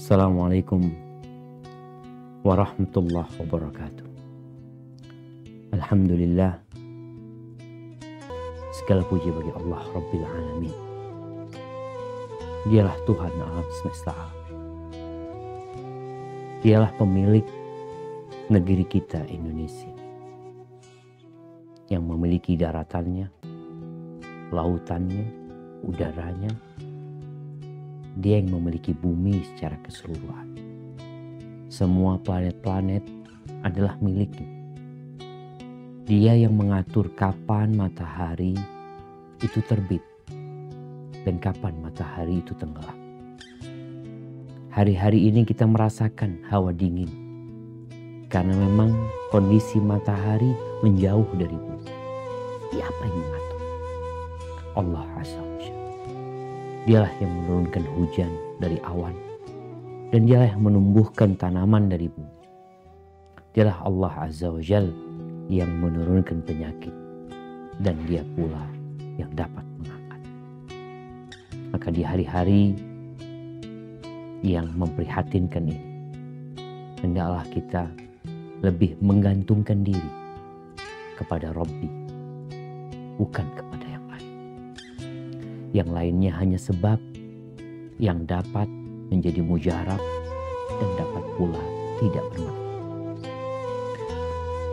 Assalamualaikum warahmatullahi wabarakatuh. Alhamdulillah, segala puji bagi Allah Rabbil Alamin. Dialah Tuhan alam semesta alam. Dialah pemilik negeri kita Indonesia, yang memiliki daratannya, lautannya, udaranya. Dia yang memiliki bumi secara keseluruhan. Semua planet-planet adalah miliknya. Dia yang mengatur kapan matahari itu terbit dan kapan matahari itu tenggelam. Hari-hari ini kita merasakan hawa dingin karena memang kondisi matahari menjauh dari bumi. Siapa yang mengatur? Allah Azza wa Jalla. Dialah yang menurunkan hujan dari awan, dan dialah yang menumbuhkan tanaman dari bumi. Dialah Allah Azza wa Jalla yang menurunkan penyakit, dan dia pula yang dapat mengangkat. Maka di hari-hari yang memprihatinkan ini, hendaklah kita lebih menggantungkan diri kepada Rabbi, bukan kepada yang lain. Yang lainnya hanya sebab yang dapat menjadi mujarab dan dapat pula tidak bermakna.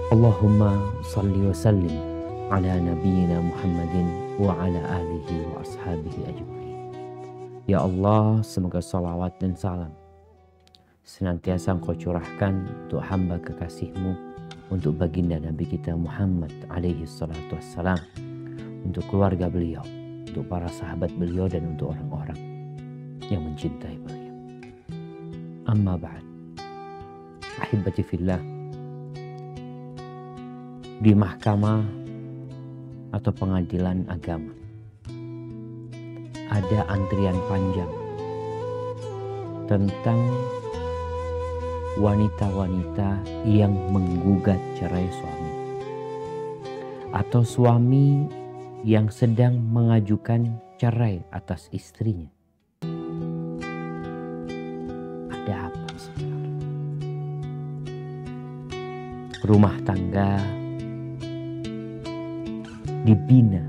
Allahumma salli wa sallim ala nabiyyina Muhammadin wa ala alihi wa ashabihi ajma'in. Ya Allah, semoga salawat dan salam senantiasa Engkau curahkan untuk hamba kekasih-Mu, untuk baginda Nabi kita Muhammad alaihi salatu wassalam, untuk keluarga beliau, untuk para sahabat beliau, dan untuk orang-orang yang mencintai beliau. Amma ba'd. Ahibati fillah, di mahkamah atau pengadilan agama ada antrian panjang tentang wanita-wanita yang menggugat cerai suami, atau suami yang sedang mengajukan cerai atas istrinya. Ada apa sebenarnya? Rumah tangga dibina,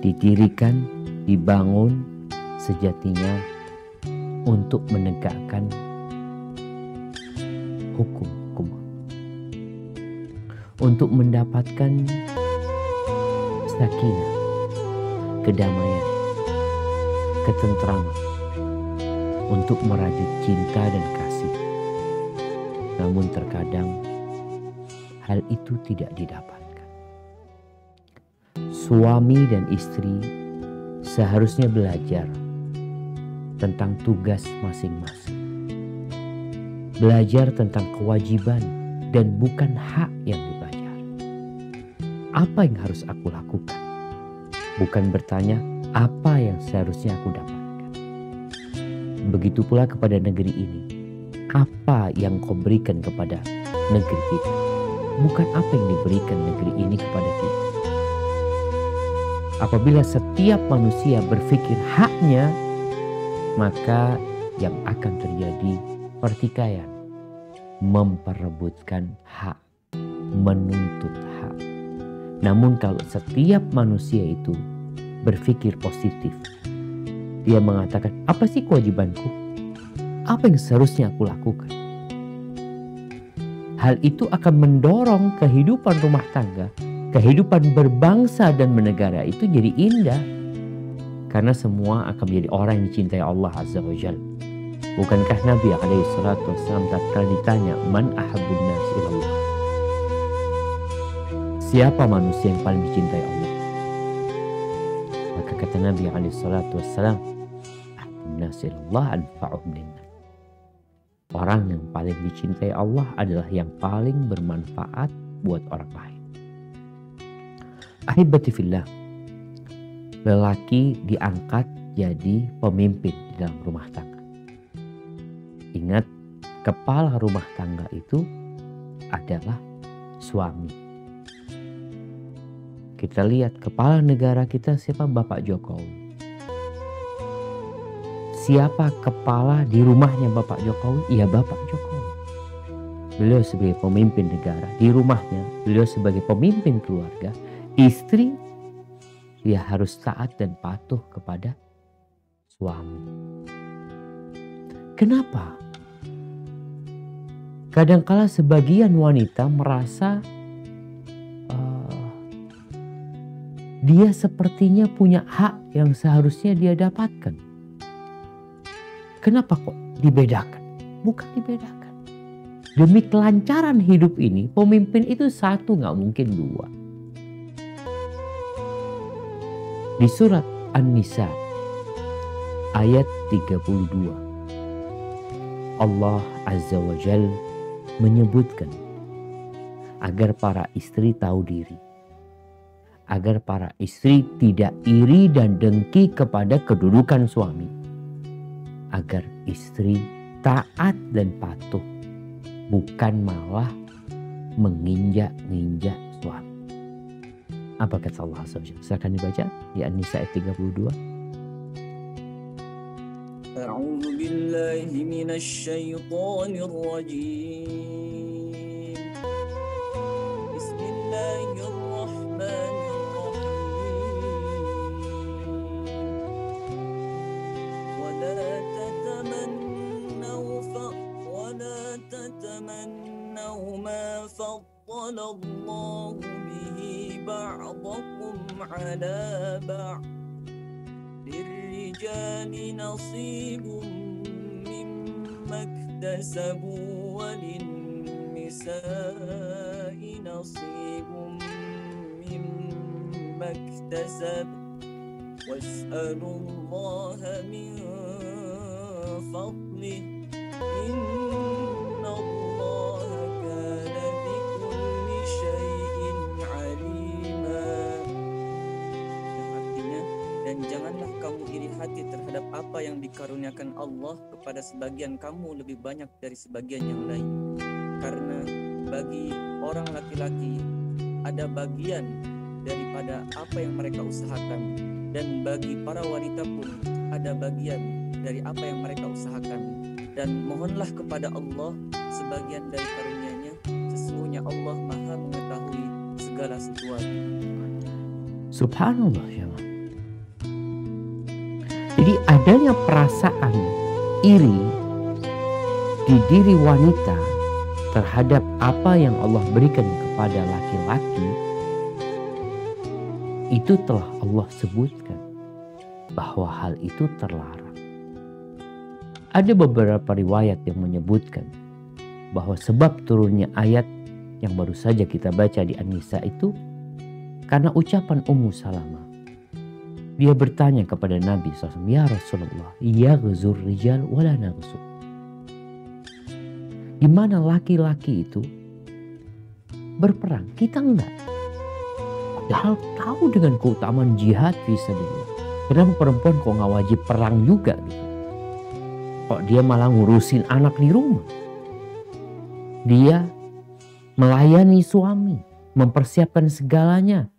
didirikan, dibangun sejatinya untuk menegakkan hukum, untuk mendapatkan sakinah, kedamaian, ketentraman, untuk merajut cinta dan kasih. Namun terkadang hal itu tidak didapatkan. Suami dan istri seharusnya belajar tentang tugas masing-masing. Belajar tentang kewajiban dan bukan hak yang dipelajari. Apa yang harus aku lakukan? Bukan bertanya apa yang seharusnya aku dapatkan. Begitu pula kepada negeri ini. Apa yang kau berikan kepada negeri kita? Bukan apa yang diberikan negeri ini kepada kita. Apabila setiap manusia berpikir haknya, maka yang akan terjadi pertikaian, memperebutkan hak, menuntut hak. Namun kalau setiap manusia itu berpikir positif, dia mengatakan, apa sih kewajibanku? Apa yang seharusnya aku lakukan? Hal itu akan mendorong kehidupan rumah tangga, kehidupan berbangsa dan bernegara itu jadi indah. Karena semua akan menjadi orang yang dicintai Allah Azza wa Jalla. Bukankah Nabi alaihi salatu wassalam tatkala ditanya, man ahabbun nas ilallah? Siapa manusia yang paling dicintai Allah? Maka kata Nabi alaihi salatu wassalam, ahabbun nas ilallah anfa'uhum linnas. Orang yang paling dicintai Allah adalah yang paling bermanfaat buat orang lain. Ahibati fillah, lelaki diangkat jadi pemimpin di dalam rumah tangga. Ingat, kepala rumah tangga itu adalah suami. Kita lihat kepala negara kita siapa? Bapak Jokowi. siapa kepala di rumahnya Bapak Jokowi? Ya Bapak Jokowi. Beliau sebagai pemimpin negara, di rumahnya beliau sebagai pemimpin keluarga, istri dia harus taat dan patuh kepada suami. Kenapa? Kadangkala sebagian wanita merasa dia sepertinya punya hak yang seharusnya dia dapatkan. Kenapa kok dibedakan? Bukan dibedakan. Demi kelancaran hidup ini, pemimpin itu satu, nggak mungkin dua. Di surat An-Nisa ayat 32, Allah Azza wa Jal menyebutkan agar para istri tahu diri, agar para istri tidak iri dan dengki kepada kedudukan suami, agar istri taat dan patuh, bukan malah menginjak-injak suami. Apa kata Allah SWT? Silakan dibaca di An-Nisa ayat 32. A'udzu billahi minasy syaithanir rajim. Bismillahirrahmanirrahim. ولا تتمنوا ما فضل الله به بعضكم على بعض للرجال نصيب مما اكتسبوا وللنساء نصيب مما اكتسبوا واسألوا الله من فضله Inna Allah kana bikulli syai'in alima. Yang artinya, dan janganlah kamu iri hati terhadap apa yang dikaruniakan Allah kepada sebagian kamu lebih banyak dari sebagian yang lain. Karena bagi orang laki-laki ada bagian daripada apa yang mereka usahakan, dan bagi para wanita pun ada bagian dari apa yang mereka usahakan. Dan mohonlah kepada Allah sebagian dari karunia-Nya, sesungguhnya Allah Maha mengetahui segala sesuatu. Subhanallah ya. Jadi adanya perasaan iri di diri wanita terhadap apa yang Allah berikan kepada laki-laki, itu telah Allah sebutkan bahwa hal itu terlarang. Ada beberapa riwayat yang menyebutkan bahwa sebab turunnya ayat yang baru saja kita baca di An-Nisa itu karena ucapan Ummu Salamah. Dia bertanya kepada Nabi SAW, "Ya Rasulullah, yaghzur rijal wala naghzu." Di mana laki-laki itu berperang, kita enggak. Padahal tahu dengan keutamaan jihad fisabilillah. Kenapa perempuan kok nggak wajib perang juga gitu? Kok dia malah ngurusin anak di rumah? Dia melayani suami, mempersiapkan segalanya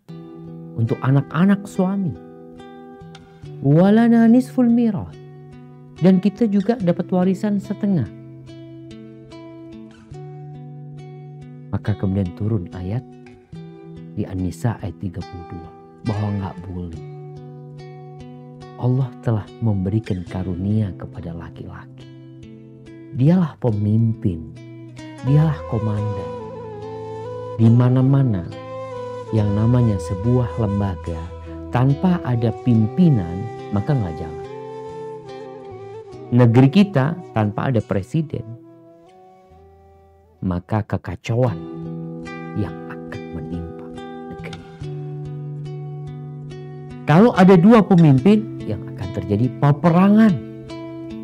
untuk anak-anak suami. Walana nisful mirath. Dan kita juga dapat warisan setengah. Maka kemudian turun ayat di An-Nisa ayat 32 bahwa nggak boleh. Allah telah memberikan karunia kepada laki-laki. Dialah pemimpin, dialah komandan. Di mana-mana yang namanya sebuah lembaga tanpa ada pimpinan, maka nggak jalan. Negeri kita tanpa ada presiden, maka kekacauan yang akan menimpa negeri. Kalau ada dua pemimpin, yang akan terjadi peperangan.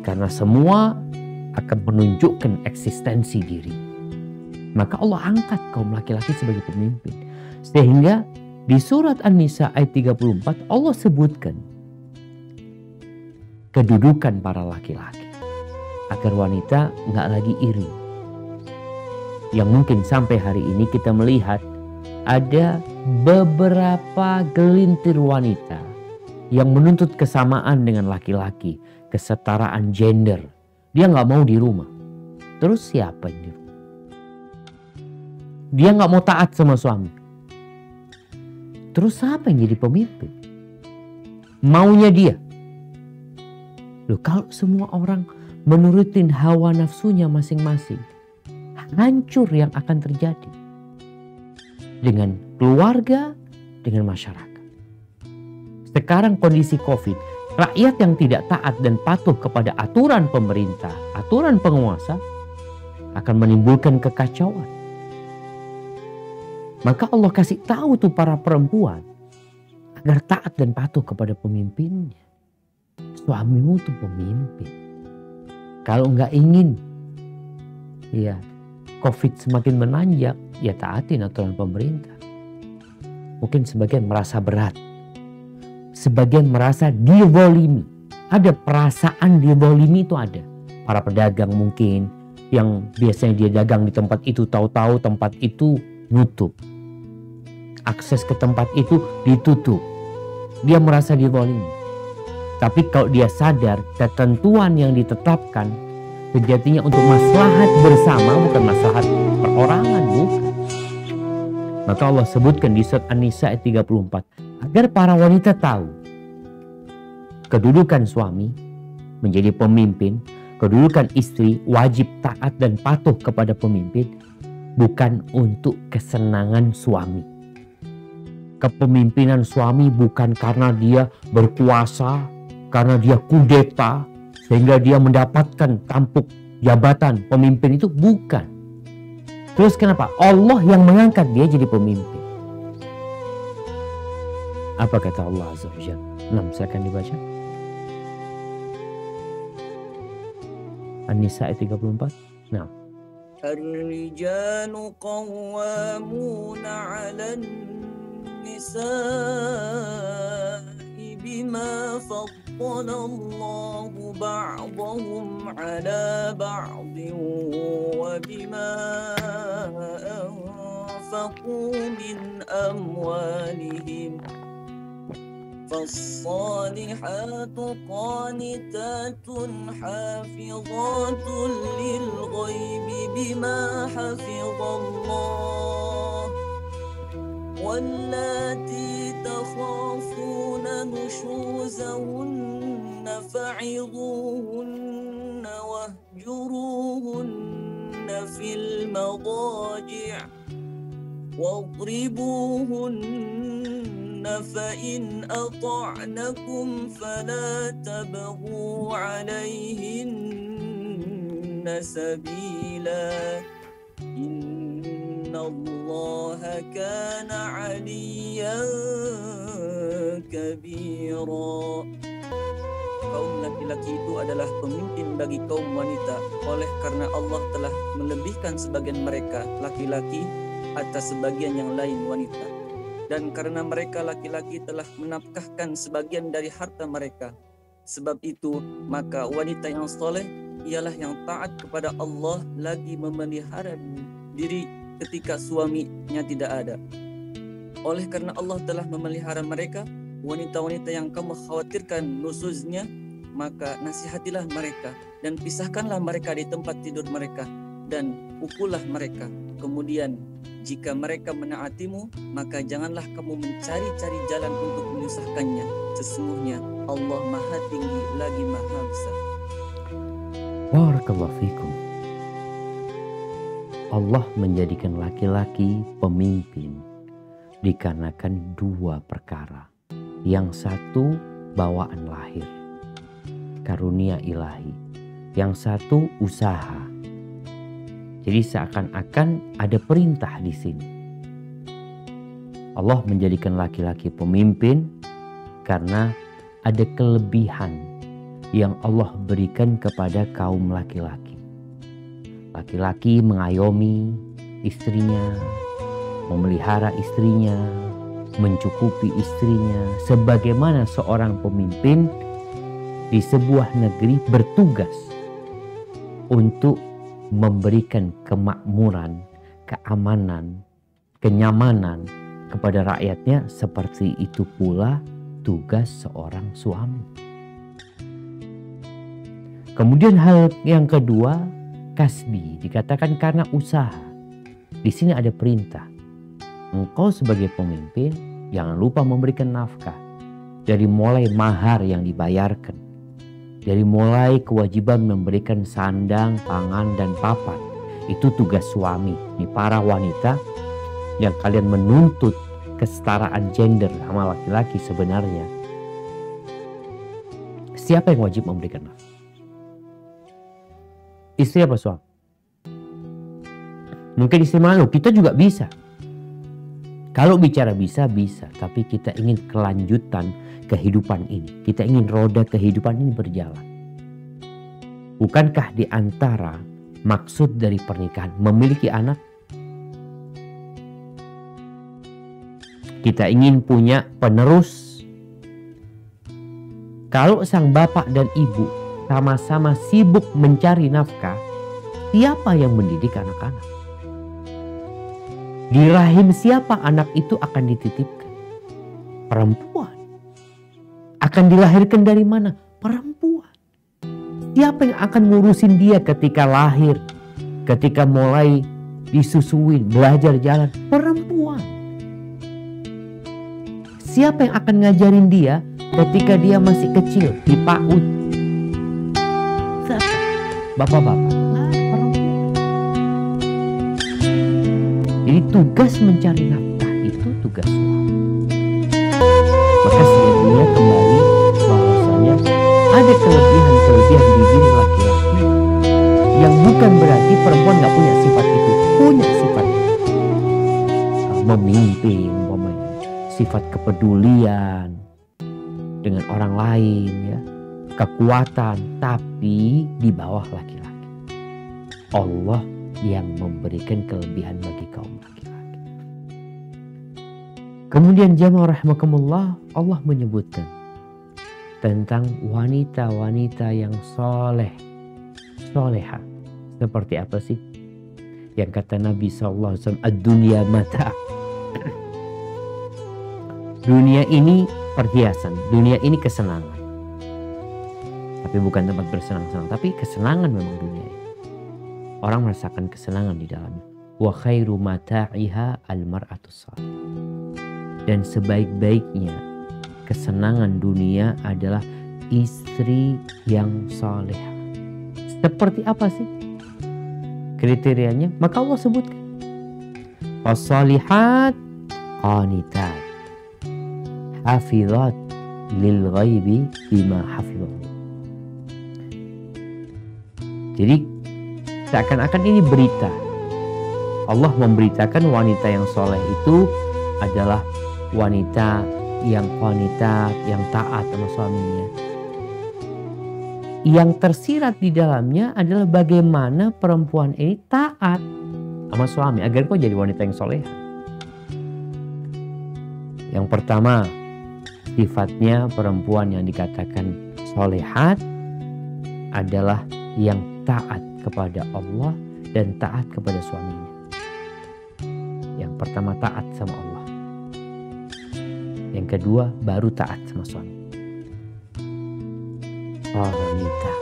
Karena semua akan menunjukkan eksistensi diri. Maka Allah angkat kaum laki-laki sebagai pemimpin. Sehingga di surat An-Nisa ayat 34 Allah sebutkan kedudukan para laki-laki. Agar wanita nggak lagi iri. Yang mungkin sampai hari ini kita melihat ada beberapa gelintir wanita yang menuntut kesamaan dengan laki-laki. kesetaraan gender. Dia nggak mau di rumah. Terus siapa yang di rumah? Dia nggak mau taat sama suami. Terus siapa yang jadi pemimpin? Maunya dia. Loh, kalau semua orang menurutin hawa nafsunya masing-masing, hancur yang akan terjadi dengan keluarga, dengan masyarakat. Sekarang kondisi COVID, rakyat yang tidak taat dan patuh kepada aturan pemerintah, aturan penguasa, akan menimbulkan kekacauan. Maka Allah kasih tahu tuh para perempuan agar taat dan patuh kepada pemimpinnya. Suamimu tuh pemimpin. Kalau nggak ingin ya COVID semakin menanjak, ya taatin aturan pemerintah. Mungkin sebagian merasa berat, sebagian merasa dizalimi. Ada perasaan dizalimi, itu ada. Para pedagang mungkin yang biasanya dia dagang di tempat itu, tahu-tahu tempat itu nutup. Akses ke tempat itu ditutup. Dia merasa dizalimi. Tapi kalau dia sadar ketentuan yang ditetapkan sejatinya untuk maslahat bersama, bukan maslahat perorangan, bukan. Maka Allah sebutkan di surat An-Nisa ayat 34, agar para wanita tahu kedudukan suami menjadi pemimpin, kedudukan istri wajib taat dan patuh kepada pemimpin, bukan untuk kesenangan suami. Kepemimpinan suami bukan karena dia berkuasa, karena dia kudeta, sehingga dia mendapatkan tampuk jabatan pemimpin, itu bukan. Terus kenapa? Allah yang mengangkat dia jadi pemimpin. Apa kata Allah Azza wa Jalla? Silakan dibaca. An-Nisa ayat 34. Nah. Ar-rijalu qawwamuna 'alan nisa'i bima faddala Allahu ba'dahum 'ala ba'din wa bima anfaqu min amwalihim. فالصالحات قانتات حافظات للغيب بما حفظ الله واللاتي تخافون نشوزهن فعظوهن واهجروهن في المضاجع واضربوهن فإن أطعنكم فلا تبغوا عليهن سبيلا إن الله كان عليا كبيرا. Kaum laki-laki itu adalah pemimpin bagi kaum wanita, oleh karena Allah telah melebihkan sebagian mereka laki-laki atas sebagian yang lain wanita. Dan karena mereka laki-laki telah menafkahkan sebagian dari harta mereka. Sebab itu, maka wanita yang soleh ialah yang taat kepada Allah lagi memelihara diri ketika suaminya tidak ada. Oleh karena Allah telah memelihara mereka, wanita-wanita yang kamu khawatirkan nusuznya, maka nasihatilah mereka dan pisahkanlah mereka di tempat tidur mereka dan pukullah mereka. Kemudian jika mereka menaatimu, maka janganlah kamu mencari-cari jalan untuk menyusahkannya. Sesungguhnya Allah Maha Tinggi lagi Maha Besar. Barakallahu fikum. Allah menjadikan laki-laki pemimpin dikarenakan dua perkara. Yang satu bawaan lahir, karunia ilahi. Yang satu usaha. Jadi seakan-akan ada perintah di sini. Allah menjadikan laki-laki pemimpin karena ada kelebihan yang Allah berikan kepada kaum laki-laki. Laki-laki mengayomi istrinya, memelihara istrinya, mencukupi istrinya, sebagaimana seorang pemimpin di sebuah negeri bertugas untuk memberikan kemakmuran, keamanan, kenyamanan kepada rakyatnya. Seperti itu pula tugas seorang suami. Kemudian hal yang kedua, kasbi, dikatakan karena usaha. Di sini ada perintah. Engkau sebagai pemimpin jangan lupa memberikan nafkah. Dari mulai mahar yang dibayarkan, dari mulai kewajiban memberikan sandang, pangan, dan papan. Itu tugas suami. Ini para wanita yang kalian menuntut kesetaraan gender sama laki-laki sebenarnya. Siapa yang wajib memberikan nafkah? Istri apa suami? Mungkin istri malu, kita juga bisa. Kalau bicara bisa, tapi kita ingin kelanjutan kehidupan ini. Kita ingin roda kehidupan ini berjalan. Bukankah di antara maksud dari pernikahan memiliki anak? Kita ingin punya penerus. Kalau sang bapak dan ibu sama-sama sibuk mencari nafkah, siapa yang mendidik anak-anak? Di rahim siapa anak itu akan dititipkan? Perempuan. Akan dilahirkan dari mana? Perempuan. Siapa yang akan ngurusin dia ketika lahir? Ketika mulai disusuin, belajar jalan? Perempuan. Siapa yang akan ngajarin dia ketika dia masih kecil, di PAUD? Bapak-bapak. Jadi tugas mencari nafkah itu tugas suami. Maka sejatinya kembali bahwasanya ada kelebihan-kelebihan di diri laki-laki yang bukan berarti perempuan nggak punya sifat itu. Punya sifat memimpin, sifat kepedulian dengan orang lain, ya, kekuatan, tapi di bawah laki-laki. Allah yang memberikan kelebihan bagi kaum laki-laki. Kemudian jamaah rahimakumullah, Allah menyebutkan tentang wanita-wanita yang soleha. Seperti apa sih? Yang kata Nabi SAW, ad-dunya mata. Dunia ini perhiasan, dunia ini kesenangan. Tapi bukan tempat bersenang-senang, tapi kesenangan memang dunia ini. Orang merasakan kesenangan di dalamnya. Wa khairu mata'iha al-mar'atus salih. Dan sebaik-baiknya kesenangan dunia adalah istri yang saleh. Seperti apa sih kriterianya? Maka Allah sebutkan. As-salihat qanitat hafizat lil ghaibi bima hafizallah. Jadi seakan-akan ini berita. Allah memberitakan wanita yang soleh itu adalah wanita yang qanitat, yang taat sama suaminya. Yang tersirat di dalamnya adalah bagaimana perempuan ini taat sama suami agar kau jadi wanita yang soleh. Yang pertama, sifatnya perempuan yang dikatakan solehat adalah yang taat kepada Allah dan taat kepada suaminya. Yang pertama taat sama Allah. Yang kedua baru taat sama suami. Wanita.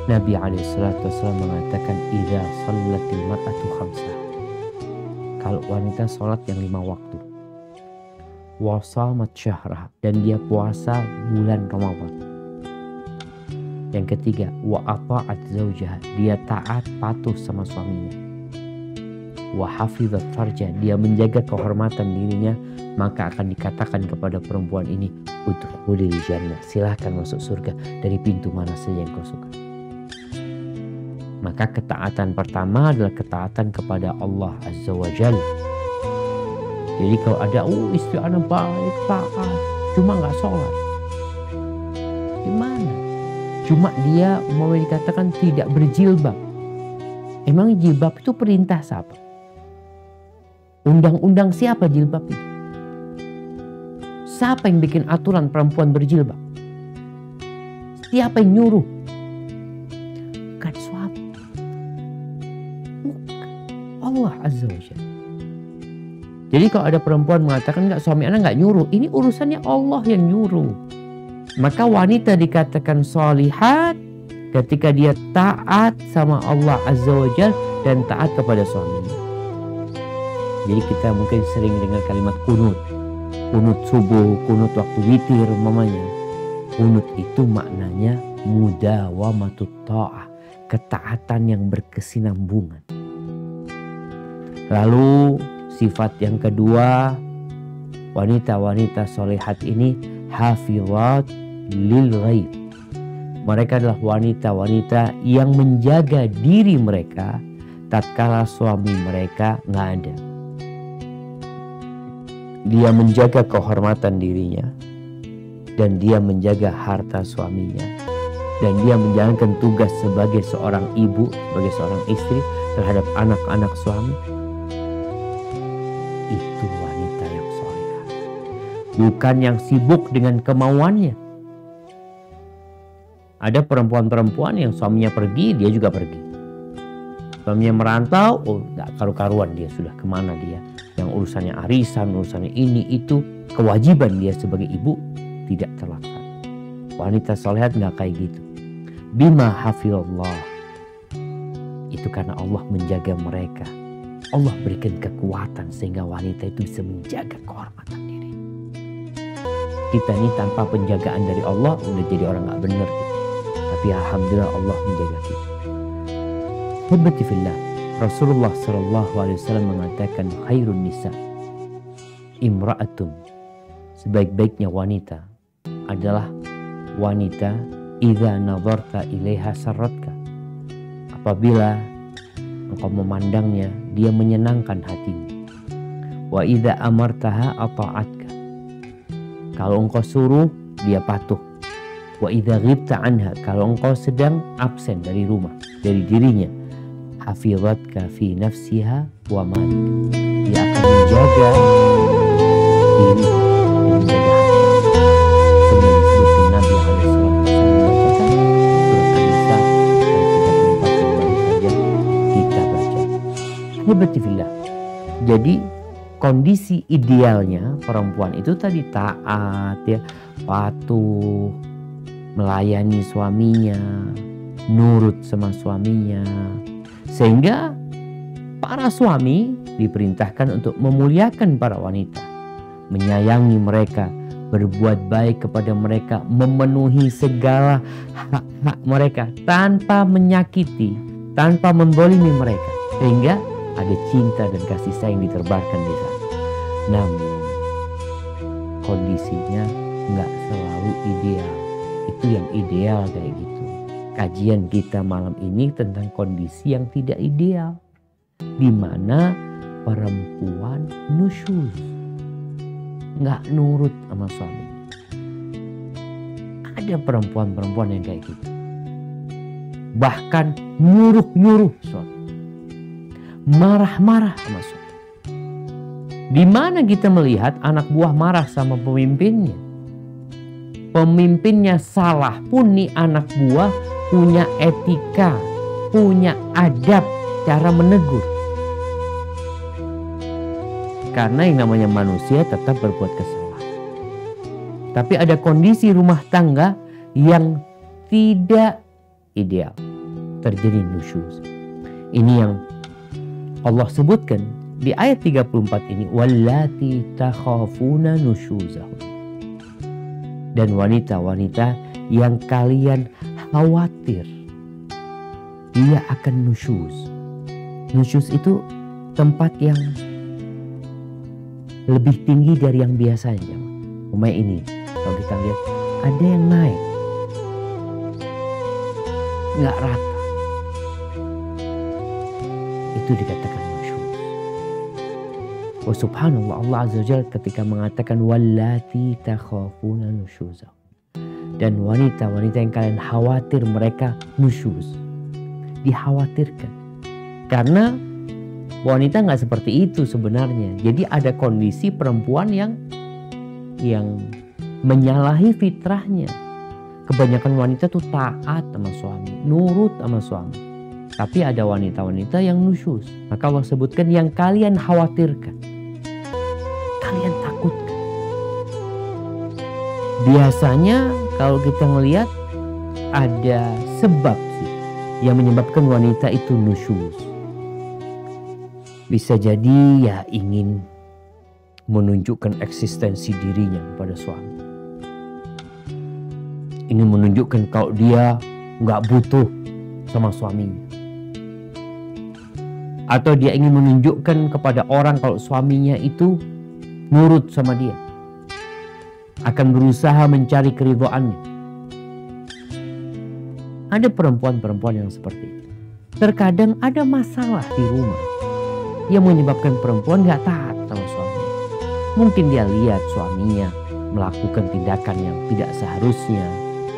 Nabi SAW mengatakan idza shallatil mar'atu khamsah. Kalau wanita sholat yang 5 waktu. Wa shamat syahrah, dan dia puasa bulan Ramadan. Yang ketiga, wa ata'at zaujah, dia taat patuh sama suaminya. Wa hafizat farja, dia menjaga kehormatan dirinya, maka akan dikatakan kepada perempuan ini, udkhulil jannah, silahkan masuk surga dari pintu mana saja yang kau suka. Maka ketaatan pertama adalah ketaatan kepada Allah Azza wa Jalla. Jadi kalau ada istri anak baik, taat, cuma gak sholat, gimana? Cuma dia mau dikatakan tidak berjilbab. Emang jilbab itu perintah siapa? Undang-undang siapa jilbab itu? Siapa yang bikin aturan perempuan berjilbab? Siapa yang nyuruh? Bukan suami. Bukan. Allah Azza wa Jalla. Jadi kalau ada perempuan mengatakan enggak, suami anak enggak nyuruh, ini urusannya Allah yang nyuruh. Maka wanita dikatakan sholihat ketika dia taat sama Allah Azza wa Jalla dan taat kepada suaminya. Jadi kita mungkin sering dengar kalimat kunut. Kunut subuh, kunut waktu witir umpamanya. Kunut itu maknanya mudawamatut ta'ah, ketaatan yang berkesinambungan. Lalu sifat yang kedua, wanita-wanita solehat ini hafizat lil ghaib. Mereka adalah wanita-wanita yang menjaga diri mereka tatkala suami mereka nggak ada. Dia menjaga kehormatan dirinya dan dia menjaga harta suaminya dan dia menjalankan tugas sebagai seorang ibu, sebagai seorang istri terhadap anak-anak suami. Itu wanita yang solehah, bukan yang sibuk dengan kemauannya. Ada perempuan-perempuan yang suaminya pergi, dia juga pergi. Suaminya merantau, oh gak karu-karuan dia, sudah kemana dia. Yang urusannya arisan, urusannya ini, itu. Kewajiban dia sebagai ibu tidak terlaksana. Wanita solehat gak kayak gitu. Bima hafizallah. Itu karena Allah menjaga mereka. Allah berikan kekuatan sehingga wanita itu bisa menjaga kehormatan diri. Kita ini tanpa penjagaan dari Allah udah jadi orang gak benar gitu. Tapi alhamdulillah Allah menjaga kita. Hibati fillah, Rasulullah SAW mengatakan khairun nisa imra'atun, sebaik-baiknya wanita adalah wanita idza nazarta ilaiha sarratka, apabila engkau memandangnya dia menyenangkan hatimu. Wa idza amartaha ata'atka, kalau engkau suruh dia patuh. Wa idza ghibta anha, kalau engkau sedang absen dari rumah, dari dirinya, hafizatka fi nafsiha wa malik, dia akan menjaga diri dan menjaga harta. Sebenarnya disebutkan Nabi alaihi membacakan surat An-Nisa ayat 34 yang baru saja kita baca. Hibati fillah. Jadi kondisi idealnya perempuan itu tadi taat ya, patuh, melayani suaminya, nurut sama suaminya. Sehingga para suami diperintahkan untuk memuliakan para wanita, menyayangi mereka, berbuat baik kepada mereka, memenuhi segala hak-hak mereka tanpa menyakiti, tanpa menzalimi mereka. Sehingga ada cinta dan kasih sayang diterbarkan di sana. Namun kondisinya nggak selalu ideal. Itu yang ideal kayak gitu. Kajian kita malam ini tentang kondisi yang tidak ideal, di mana perempuan nusyuz, nggak nurut sama suaminya. Ada perempuan-perempuan yang kayak gitu, bahkan nyuruh-nyuruh suami, marah-marah sama suami. Di mana kita melihat anak buah marah sama pemimpinnya, pemimpinnya salah pun nih anak buah punya etika, punya adab cara menegur. Karena yang namanya manusia tetap berbuat kesalahan. Tapi ada kondisi rumah tangga yang tidak ideal, terjadi nusyuz. Ini yang Allah sebutkan di ayat 34 ini, wallati takhafuna nusyuzahun. Dan wanita-wanita yang kalian khawatir dia akan nusyuz. Nusyuz itu tempat yang lebih tinggi dari yang biasanya. Umay ini kalau kita lihat ada yang naik, nggak rata. Itu dikatakan nusyuz. Oh subhanallah, Allah azza wa jalla ketika mengatakan wallati takhafuna nusyuzahun, dan wanita-wanita yang kalian khawatir mereka nusyuz, dikhawatirkan. Karena wanita nggak seperti itu sebenarnya. Jadi ada kondisi perempuan yang menyalahi fitrahnya. Kebanyakan wanita tuh taat sama suami, nurut sama suami. Tapi ada wanita-wanita yang nusyuz. Maka Allah sebutkan yang kalian khawatirkan. Biasanya kalau kita melihat ada sebab sih yang menyebabkan wanita itu nusyuz. Bisa jadi ya ingin menunjukkan eksistensi dirinya kepada suami. Ingin menunjukkan kalau dia nggak butuh sama suaminya. Atau dia ingin menunjukkan kepada orang kalau suaminya itu nurut sama dia. Akan berusaha mencari keridhaannya. Ada perempuan-perempuan yang seperti itu. Terkadang ada masalah di rumah yang menyebabkan perempuan gak taat sama suaminya. Mungkin dia lihat suaminya melakukan tindakan yang tidak seharusnya.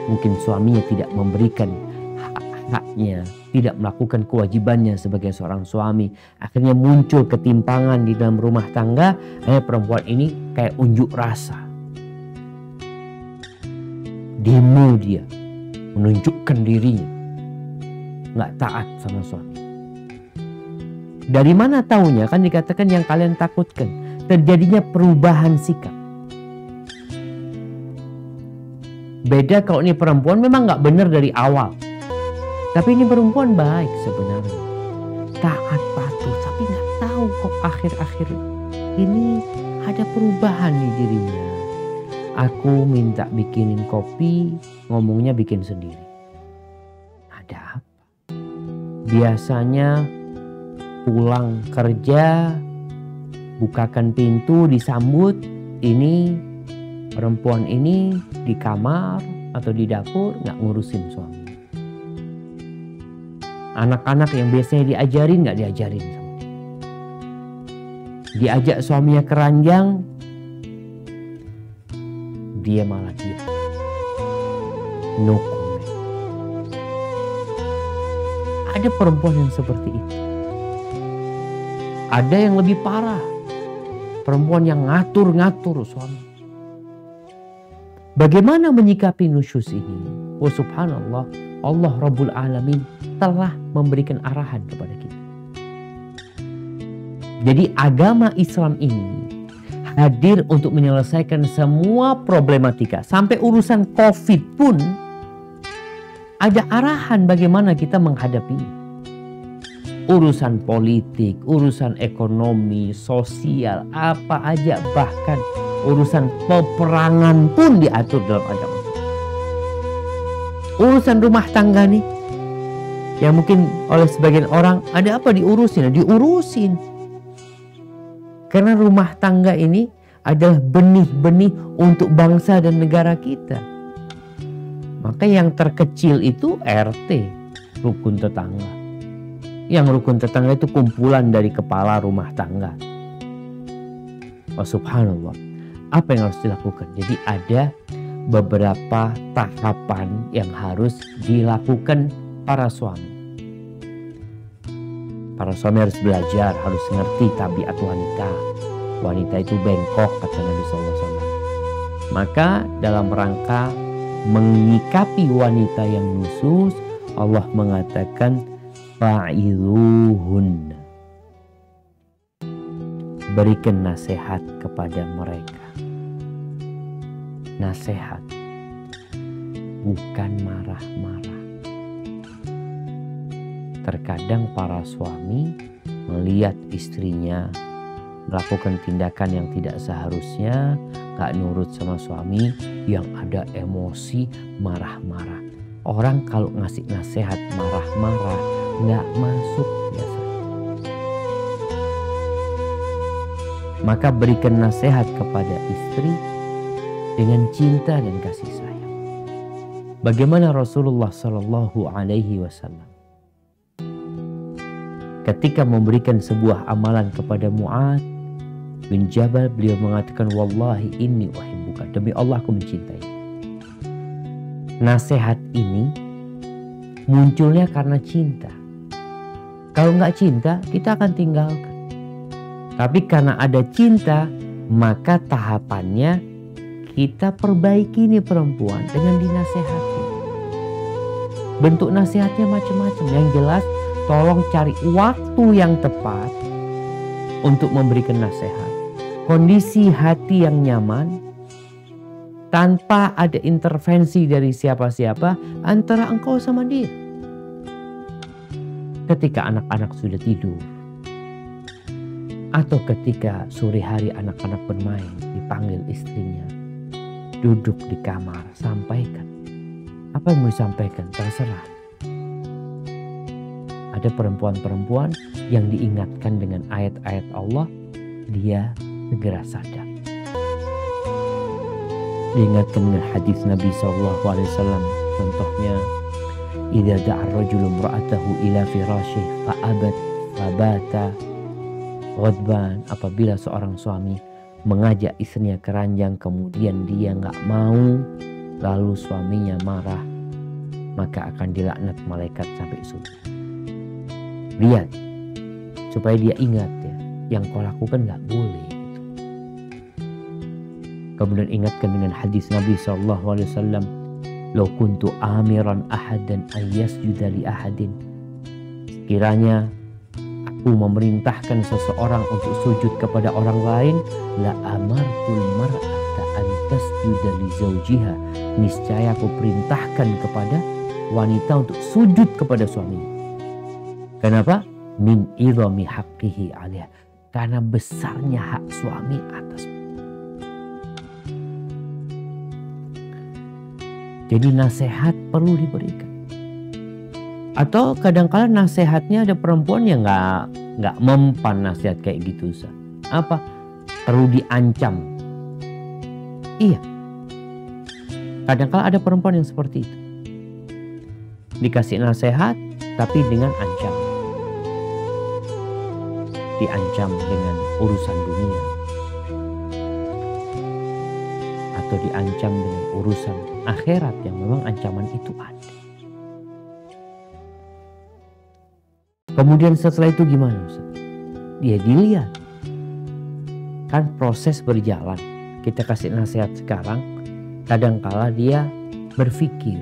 Mungkin suaminya tidak memberikan hak-haknya, tidak melakukan kewajibannya sebagai seorang suami. Akhirnya muncul ketimpangan di dalam rumah tangga. Akhirnya perempuan ini kayak unjuk rasa. Demo dia, menunjukkan dirinya, nggak taat sama suami. Dari mana taunya? Kan dikatakan yang kalian takutkan, terjadinya perubahan sikap. Beda kalau ini perempuan memang nggak benar dari awal, tapi ini perempuan baik sebenarnya, taat patuh, tapi nggak tahu kok akhir-akhir ini ada perubahan di dirinya. Aku minta bikinin kopi, ngomongnya bikin sendiri. Ada apa? Biasanya pulang kerja, bukakan pintu, disambut. Ini perempuan ini di kamar atau di dapur gak ngurusin suami. Anak-anak yang biasanya diajarin gak diajarin sama dia. Diajak suaminya keranjang, dia malah diam. No comment. Ada perempuan yang seperti itu. Ada yang lebih parah. Perempuan yang ngatur-ngatur suami. Bagaimana menyikapi nusyuz ini? Oh subhanallah, Allah Rabbul Alamin telah memberikan arahan kepada kita. Jadi agama Islam ini hadir untuk menyelesaikan semua problematika. Sampai urusan COVID pun ada arahan bagaimana kita menghadapi. Urusan politik, urusan ekonomi, sosial, apa aja, bahkan urusan peperangan pun diatur dalam agama. Urusan rumah tangga nih, yang mungkin oleh sebagian orang ada apa diurusin? Diurusin. Karena rumah tangga ini adalah benih-benih untuk bangsa dan negara kita. Maka yang terkecil itu RT, rukun tetangga. Yang rukun tetangga itu kumpulan dari kepala rumah tangga. Oh subhanallah. Apa yang harus dilakukan? Jadi ada beberapa tahapan yang harus dilakukan para suami. Para suami harus belajar, harus ngerti tabiat wanita. Wanita itu bengkok, kata Nabi SAW. Maka dalam rangka menyikapi wanita yang nusyuz, Allah mengatakan fa'idhuhun. Berikan nasihat kepada mereka. Nasihat, bukan marah-marah. Terkadang para suami melihat istrinya melakukan tindakan yang tidak seharusnya, gak nurut sama suami, yang ada emosi, marah-marah. Orang kalau ngasih nasihat marah-marah gak masuk biasanya. Maka berikan nasihat kepada istri dengan cinta dan kasih sayang. Bagaimana Rasulullah Sallallahu Alaihi Wasallam ketika memberikan sebuah amalan kepada Mu'adz bin Jabal, beliau mengatakan, wallahi inni uhibbuka, demi Allah aku mencintai. Nasihat ini munculnya karena cinta. Kalau nggak cinta, kita akan tinggalkan. Tapi karena ada cinta, maka tahapannya kita perbaiki nih perempuan dengan dinasehati. Bentuk nasihatnya macam-macam. Yang jelas, tolong cari waktu yang tepat untuk memberikan nasihat. Kondisi hati yang nyaman, tanpa ada intervensi dari siapa-siapa antara engkau sama dia. Ketika anak-anak sudah tidur, atau ketika sore hari anak-anak bermain, dipanggil istrinya, duduk di kamar, sampaikan. Apa yang mau disampaikan? Terserah. Ada perempuan-perempuan yang diingatkan dengan ayat-ayat Allah, dia segera sadar. Diingatkan dengan hadis Nabi SAW, contohnya, idza da'a ar-rajulu imra'atahu ila firashihi fa'abat fabata ghadban. Apabila seorang suami mengajak istrinya ke ranjang kemudian dia nggak mau, lalu suaminya marah, maka akan dilaknat malaikat sampai subuh. Lihat, supaya dia ingat ya, yang kau lakukan nggak boleh. Kemudian ingatkan dengan hadis Nabi SAW, "Lau kuntu amiran ahadan ayyasjuda li ahadin." Sekiranya aku memerintahkan seseorang untuk sujud kepada orang lain, la amartul mar'ata an tasjuda li zawjiha. Niscaya aku perintahkan kepada wanita untuk sujud kepada suaminya. Kenapa? Min idhami haqqihi 'alaiha. Karena besarnya hak suami atas. Jadi nasihat perlu diberikan. Atau kadang-kala nasihatnya ada perempuan yang nggak mempan nasihat kayak gitu, Ustaz. Apa? Perlu diancam. Iya. Kadang-kala ada perempuan yang seperti itu. Dikasih nasihat tapi dengan ancaman. Diancam dengan urusan dunia. Atau diancam dengan urusan akhirat yang memang ancaman itu ada. Kemudian setelah itu gimana, Ustaz? Dia dilihat. Kan proses berjalan. Kita kasih nasihat sekarang, kadangkala dia berpikir.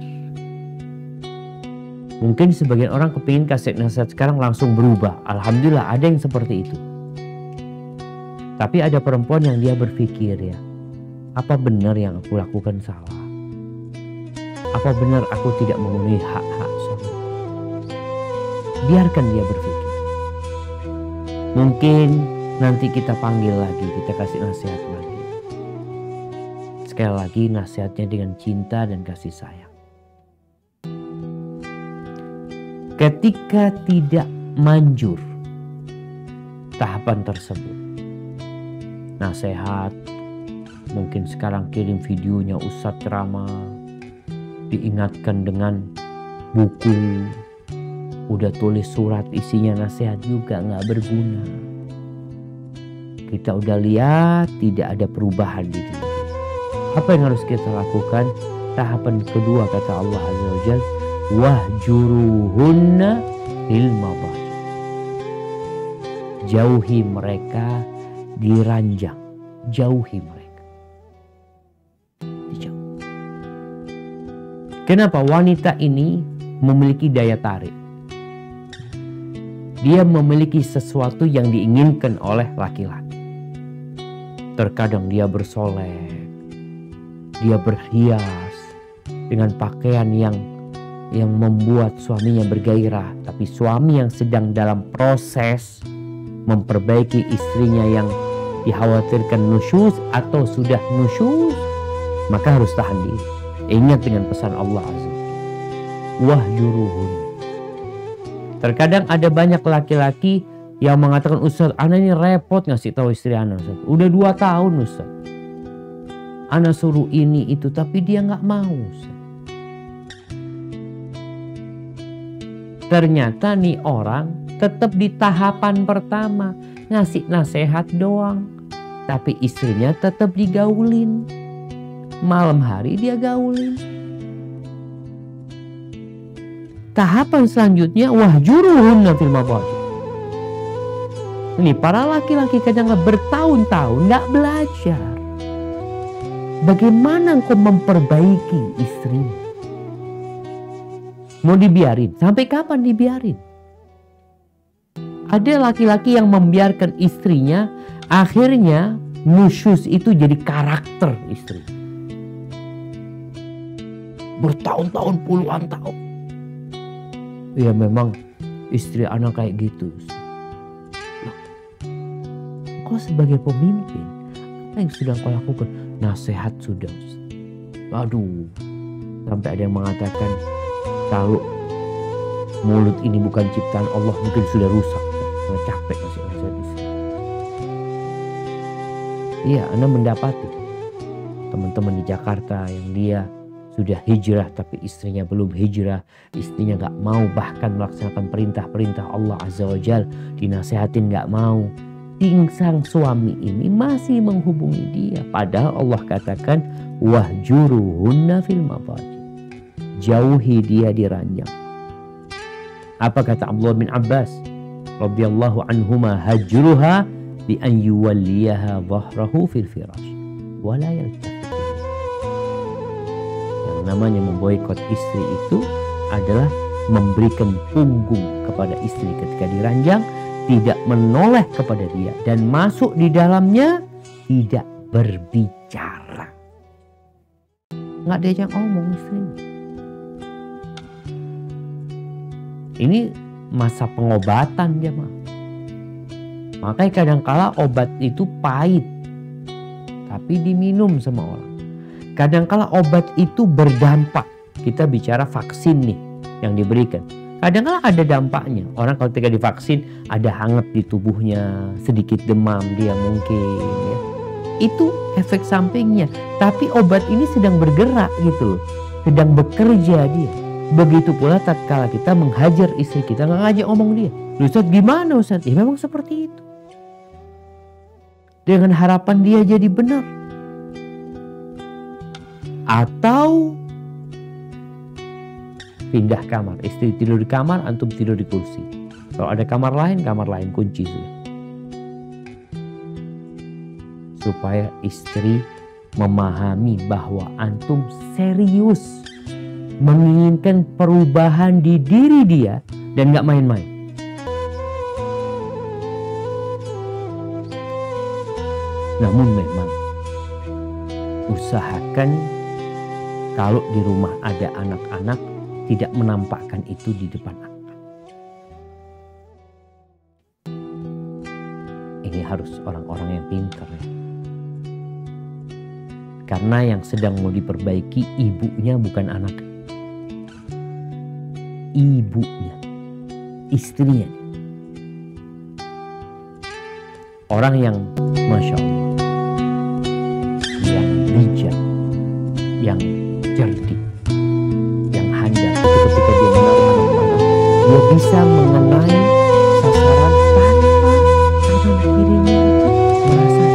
Mungkin sebagian orang kepingin kasih nasihat sekarang langsung berubah. Alhamdulillah ada yang seperti itu. Tapi ada perempuan yang dia berpikir ya, apa benar yang aku lakukan salah? Apa benar aku tidak memenuhi hak-hak suami? Biarkan dia berpikir. Mungkin nanti kita panggil lagi, kita kasih nasihat lagi. Sekali lagi nasihatnya dengan cinta dan kasih sayang. Ketika tidak manjur tahapan tersebut, nasihat, mungkin sekarang kirim videonya Ustadz ceramah, diingatkan dengan buku, udah tulis surat isinya nasihat juga nggak berguna. Kita udah lihat tidak ada perubahan di diri. Apa yang harus kita lakukan? Tahapan kedua kata Allah Azza wa Jalla, wahjuruhunna fil madaji. Jauhi mereka di ranjang, jauhi mereka. Kenapa? Wanita ini memiliki daya tarik. Dia memiliki sesuatu yang diinginkan oleh laki-laki. Terkadang dia bersolek, dia berhias dengan pakaian yang membuat suaminya bergairah. Tapi suami yang sedang dalam proses memperbaiki istrinya yang dikhawatirkan nusyuz atau sudah nusyuz, maka harus tahan diri. Ingat dengan pesan Allah Azza wahjuruhun. Terkadang ada banyak laki-laki yang mengatakan, Ustaz, ana ini repot ngasih tahu istri ana, Ustaz. Udah 2 tahun, Ustaz. Ana suruh ini itu tapi dia nggak mau, Ustaz. Ternyata nih orang tetap di tahapan pertama ngasih nasihat doang, tapi istrinya tetap digaulin. Malam hari dia gaulin. Tahapan selanjutnya wahjuruhunna fil madaji. Ini para laki-laki kadang bertahun-tahun nggak belajar bagaimana engkau memperbaiki istrimu. Mau dibiarin? Sampai kapan dibiarin? Ada laki-laki yang membiarkan istrinya, akhirnya nusyuz itu jadi karakter istri. bertahun-tahun, puluhan tahun. Ya memang istri anak kayak gitu. Loh, kau sebagai pemimpin, apa yang sudah kau lakukan? Nasihat sudah. Aduh, sampai ada yang mengatakan kalau mulut ini bukan ciptaan Allah mungkin sudah rusak. Karena capek masih nasihat istri. Iya, Anda mendapati teman-teman di Jakarta yang dia sudah hijrah tapi istrinya belum hijrah. Istrinya gak mau bahkan melaksanakan perintah-perintah Allah Azza wa Jal. Dinasehatin gak mau. Sang suami ini masih menghubungi dia. Padahal Allah katakan wahjuruhunna fil madaji. Jauhi dia di ranjang. Apa kata Abdullah bin Abbas radhiyallahu anhuma, hajruha bi an yuwalliyaha dhahrahu fil firash wa la yaltafit. Yang namanya memboikot istri itu adalah memberikan punggung kepada istri ketika diranjang, tidak menoleh kepada dia, dan masuk di dalamnya tidak berbicara. Nggak diajak ngomong istrinya. Ini masa pengobatan dia mah. Makanya kadangkala obat itu pahit, tapi diminum sama orang. Kadangkala obat itu berdampak. Kita bicara vaksin nih yang diberikan. Kadang-kadang ada dampaknya. Orang kalau ketika divaksin ada hangat di tubuhnya, sedikit demam dia mungkin ya. Itu efek sampingnya. Tapi obat ini sedang bergerak gitu loh. Sedang bekerja dia. Begitu pula tatkala kita menghajar istri kita, nggak ngajak ngomong dia. Ustaz gimana Ustaz? Ya memang seperti itu. Dengan harapan dia jadi benar. Atau pindah kamar, istri tidur di kamar, antum tidur di kursi. Kalau ada kamar lain kunci sudah. Supaya istri memahami bahwa antum serius menginginkan perubahan di diri dia dan gak main-main. Namun memang usahakan kalau di rumah ada anak-anak tidak menampakkan itu di depan anak. Ini harus orang-orang yang pintar ya. Karena yang sedang mau diperbaiki ibunya bukan anak. Ibunya, istrinya. Orang yang Masya Allah, yang bijak, yang cerdik, yang handal, itu ketika dia menaruh anak-anak, dia bisa mengenai sasaran tanpa tangan kirinya itu merasa.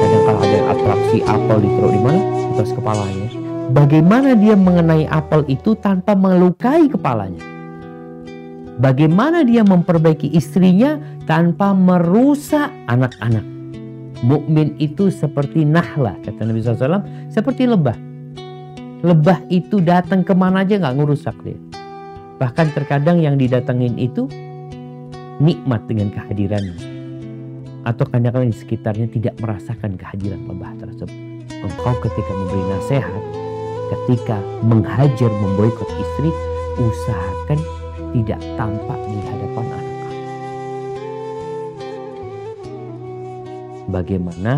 Kadang kalau ada atraksi apel ditaruh di mana? Atas kepalanya. Bagaimana dia mengenai apel itu tanpa melukai kepalanya? Bagaimana dia memperbaiki istrinya tanpa merusak anak-anak? Mukmin itu seperti nahlah, kata Nabi SAW, seperti lebah. Lebah itu datang kemana aja nggak ngerusak dia. Bahkan terkadang yang didatengin itu nikmat dengan kehadirannya. Atau kadang-kadang di sekitarnya tidak merasakan kehadiran lebah tersebut. Engkau ketika memberi nasihat, ketika menghajar, memboikot istri, usahakan tidak tampak di hadapan anak-anak. Bagaimana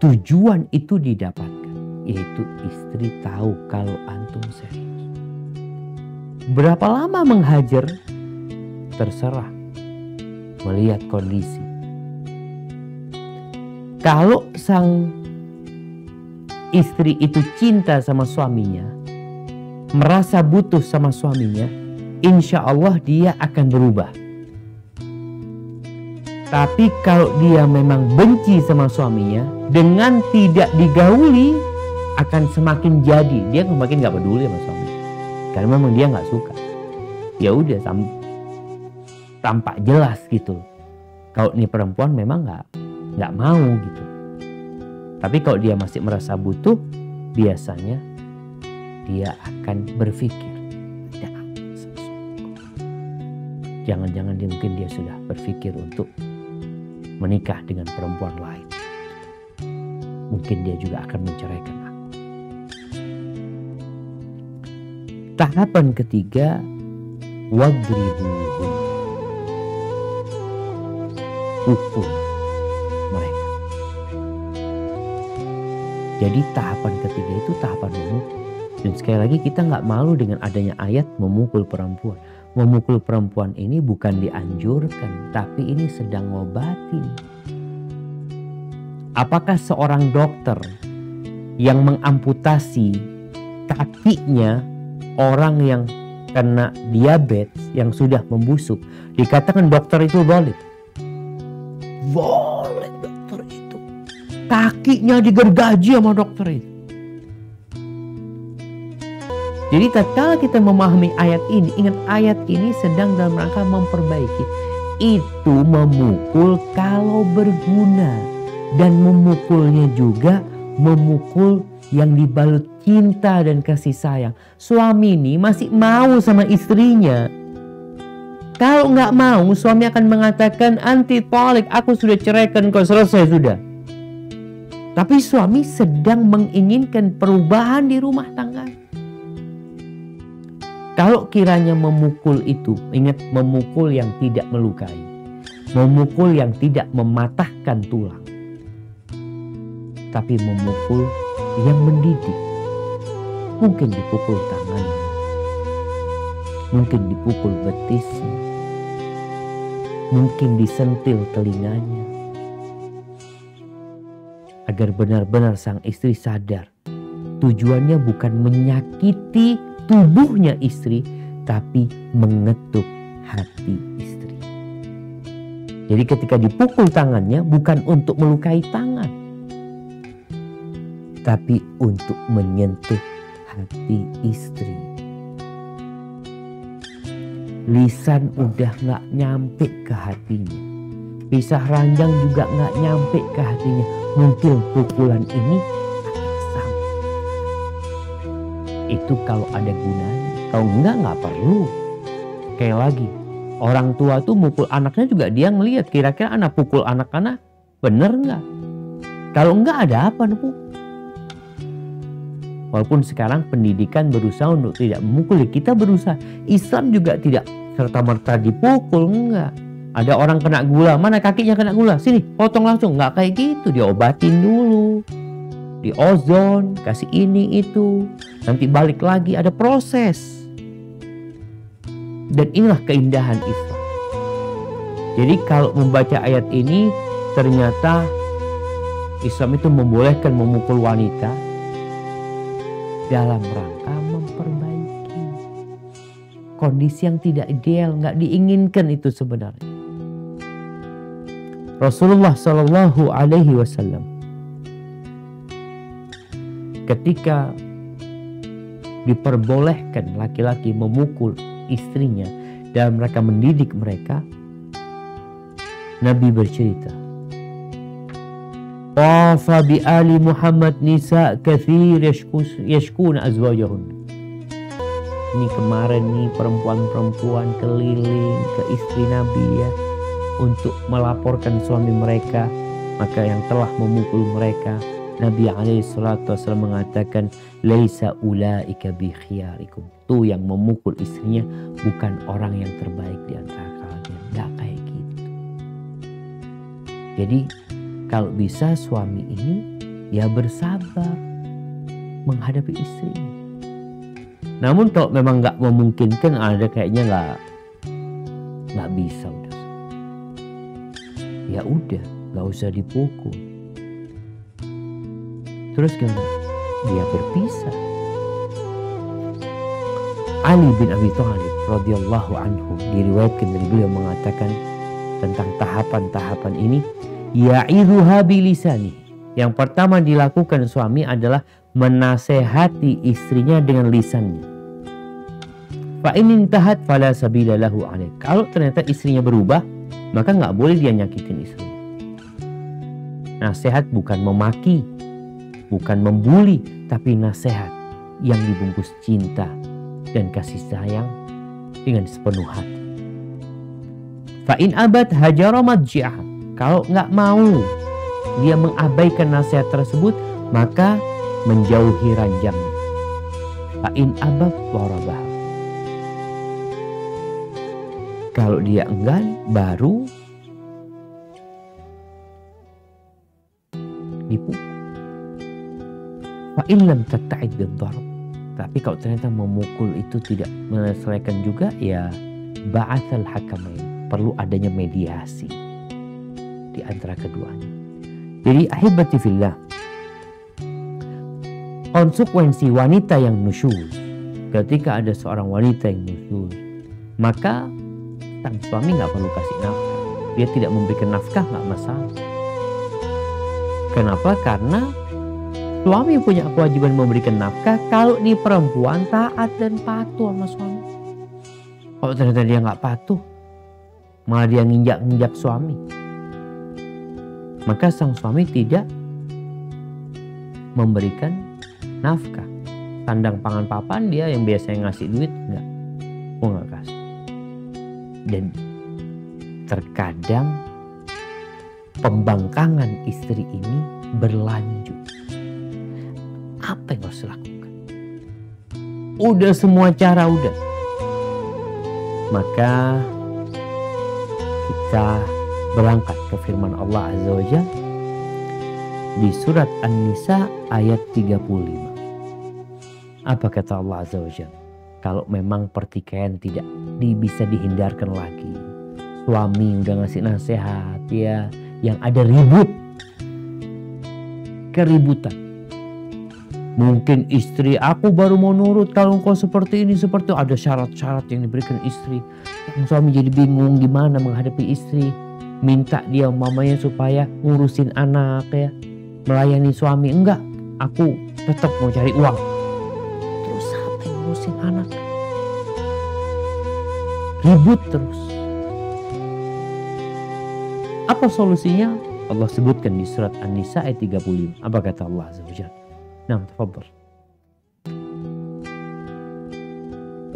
tujuan itu didapatkan? Yaitu istri tahu kalau antum serius. Berapa lama menghajar? Terserah, melihat kondisi. Kalau sang istri itu cinta sama suaminya, merasa butuh sama suaminya, insya Allah dia akan berubah. Tapi kalau dia memang benci sama suaminya, dengan tidak digauli akan semakin jadi. Dia semakin gak peduli sama suaminya. Karena memang dia gak suka. Ya udah tampak jelas gitu. Kalau ini perempuan memang gak mau gitu. Tapi kalau dia masih merasa butuh, biasanya dia akan berpikir, jangan-jangan mungkin dia sudah berpikir untuk menikah dengan perempuan lain. Mungkin dia juga akan menceraikan aku. Tahapan ketiga, wadribuhum, pukul mereka. Jadi tahapan ketiga itu tahapan memukul. Dan sekali lagi kita nggak malu dengan adanya ayat memukul perempuan. Memukul perempuan ini bukan dianjurkan, tapi ini sedang ngobatin. Apakah seorang dokter yang mengamputasi kakinya orang yang kena diabetes yang sudah membusuk, dikatakan dokter itu boleh? Boleh dokter itu. Kakinya digergaji sama dokter itu. Jadi tatkala kita memahami ayat ini, ingat ayat ini sedang dalam rangka memperbaiki. Itu memukul kalau berguna. Dan memukulnya juga memukul yang dibalut cinta dan kasih sayang. Suami ini masih mau sama istrinya. Kalau nggak mau, suami akan mengatakan, anti talik, aku sudah ceraikan kau, selesai sudah. Tapi suami sedang menginginkan perubahan di rumah tangga. Kalau kiranya memukul itu, ingat memukul yang tidak melukai. Memukul yang tidak mematahkan tulang. Tapi memukul yang mendidik. Mungkin dipukul tangannya. Mungkin dipukul betisnya. Mungkin disentil telinganya. Agar benar-benar sang istri sadar. Tujuannya bukan menyakiti tubuhnya istri, tapi mengetuk hati istri. Jadi ketika dipukul tangannya bukan untuk melukai tangan, tapi untuk menyentuh hati istri. Lisan udah gak nyampe ke hatinya. Pisah ranjang juga gak nyampe ke hatinya. Mungkin pukulan ini akan sampai. Itu kalau ada gunanya. Kalau enggak gak perlu. Sekali lagi, orang tua tuh mukul anaknya juga dia ngelihat kira-kira anak pukul anak-anak bener gak? Kalau enggak ada apa nih? Walaupun sekarang pendidikan berusaha untuk tidak memukul, kita berusaha. Islam juga tidak serta-merta dipukul, enggak. Ada orang kena gula, mana kakinya kena gula, sini potong langsung, enggak kayak gitu, diobatin dulu. Di ozon, kasih ini itu, nanti balik lagi, ada proses. Dan inilah keindahan Islam. Jadi kalau membaca ayat ini, ternyata Islam itu membolehkan memukul wanita dalam rangka memperbaiki kondisi yang tidak ideal, nggak diinginkan itu sebenarnya. Rasulullah Shallallahu Alaihi Wasallam ketika diperbolehkan laki-laki memukul istrinya dalam rangka mendidik mereka, Nabi bercerita, Tafa bi ali Muhammad nisa kathir yashkuna azwajahun. Ini kemarin nih perempuan-perempuan keliling ke istri Nabi ya, untuk melaporkan suami mereka, maka yang telah memukul mereka. Nabi alaihissalatu wassalam mengatakan, laisa ulaika bi khiyarikum. Tuh yang memukul istrinya bukan orang yang terbaik di antara kalian. Enggak kayak gitu. Jadi kalau bisa suami ini ya bersabar menghadapi istrinya. Namun kalau memang nggak memungkinkan, ada kayaknya nggak bisa udah. Ya udah, nggak usah dipukul. Terus gimana? Dia berpisah. Ali bin Abi Thalib radhiyallahu anhu diriwayatkan dari beliau mengatakan tentang tahapan-tahapan ini. Ya'idhuha bilisani. Yang pertama dilakukan suami adalah menasehati istrinya dengan lisannya. Fa in intahat fala sabila lahu alaih. Kalau ternyata istrinya berubah, maka nggak boleh dia nyakitin istrinya. Nasihat bukan memaki, bukan membuli, tapi nasihat yang dibungkus cinta dan kasih sayang dengan sepenuh hati. Fa in abad hajara madji'ah. Kalau nggak mau, dia mengabaikan nasihat tersebut, maka menjauhi ranjangnya. Fa'in abad warabah. Kalau dia enggan, baru dipukul. Fa in lam tatta'id bid-darb. Tapi kalau ternyata memukul itu tidak menyelesaikan juga, ya ba'atsal hakamain. Perlu adanya mediasi di antara keduanya. Jadi ahibati fillah, konsekuensi wanita yang nusyuz, ketika ada seorang wanita yang nusyuz, maka sang suami nggak perlu kasih nafkah. Dia tidak memberikan nafkah, nggak masalah. Kenapa? Karena suami punya kewajiban memberikan nafkah kalau nih perempuan taat dan patuh sama suami. Kalau ternyata dia nggak patuh, malah dia nginjak-nginjak suami, maka sang suami tidak memberikan nafkah. Sandang pangan papan dia yang biasanya ngasih duit, enggak, nggak kasih. Dan terkadang pembangkangan istri ini berlanjut. Apa yang harus dilakukan? Udah semua cara udah. Maka kita berangkat ke firman Allah Azza wa Jalla di surat An-Nisa ayat 35. Apa kata Allah Azza wa Jalla? Kalau memang pertikaian tidak bisa dihindarkan lagi, suami udah ngasih nasihat, ya, yang ada keributan. Mungkin istri, aku baru mau nurut kalau engkau seperti ini, seperti itu. Ada syarat-syarat yang diberikan istri. Suami jadi bingung gimana menghadapi istri. Minta dia mamanya supaya ngurusin anak, ya, melayani suami. Enggak, aku tetap mau cari uang. Terus apa yang ngurusin anak? Ribut terus. Apa solusinya? Allah sebutkan di surat An-Nisa ayat 35. Apa kata Allah Azza wa Jalla? Nah, tafadhal.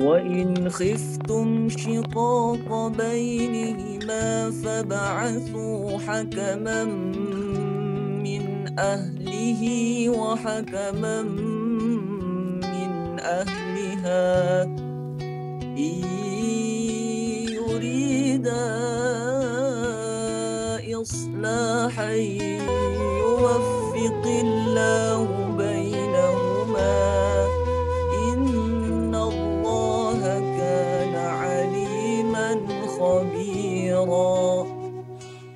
وَإِنْ خِفْتُمْ شِقَاقَ بَيْنِهِمَا فَابْعَثُوا حَكَمًا مِّنْ أَهْلِهِ وَحَكَمًا مِّنْ أَهْلِهَا إِنْ يُرِيدَا إِصْلَاحًا يُوَفِّقِ اللَّهُ بَيْنَهُمَا إِنَّ اللَّهَ كَانَ عَلِيمًا خَبِيرًا.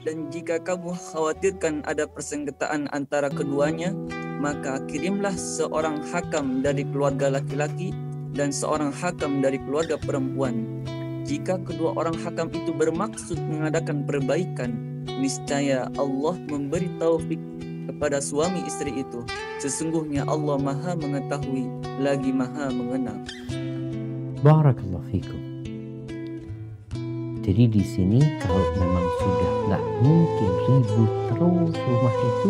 Dan jika kamu khawatirkan ada persengketaan antara keduanya, maka kirimlah seorang hakam dari keluarga laki-laki dan seorang hakam dari keluarga perempuan. Jika kedua orang hakam itu bermaksud mengadakan perbaikan, niscaya Allah memberi taufik kepada suami istri itu. Sesungguhnya Allah Maha mengetahui lagi Maha mengenal. Barakallahu fikum. Jadi di sini kalau memang sudah nggak mungkin ribut terus rumah itu,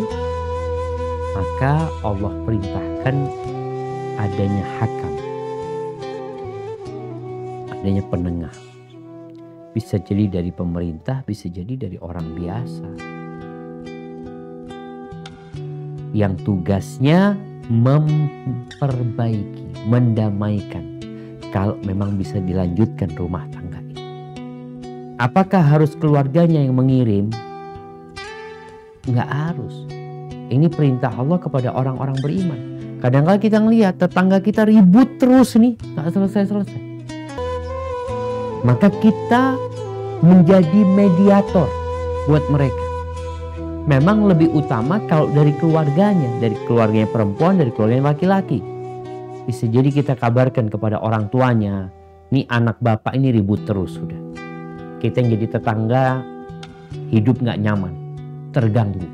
maka Allah perintahkan adanya hakam, adanya penengah. Bisa jadi dari pemerintah, bisa jadi dari orang biasa, yang tugasnya memperbaiki, mendamaikan, kalau memang bisa dilanjutkan rumah tangga ini. Apakah harus keluarganya yang mengirim? Nggak harus. Ini perintah Allah kepada orang-orang beriman. Kadang-kadang kita ngelihat tetangga kita ribut terus nih, nggak selesai-selesai. Maka kita menjadi mediator buat mereka. Memang lebih utama kalau dari keluarganya perempuan, dari keluarganya laki-laki. Bisa jadi kita kabarkan kepada orang tuanya, nih anak bapak ini ribut terus sudah. Kita yang jadi tetangga hidup nggak nyaman, terganggu.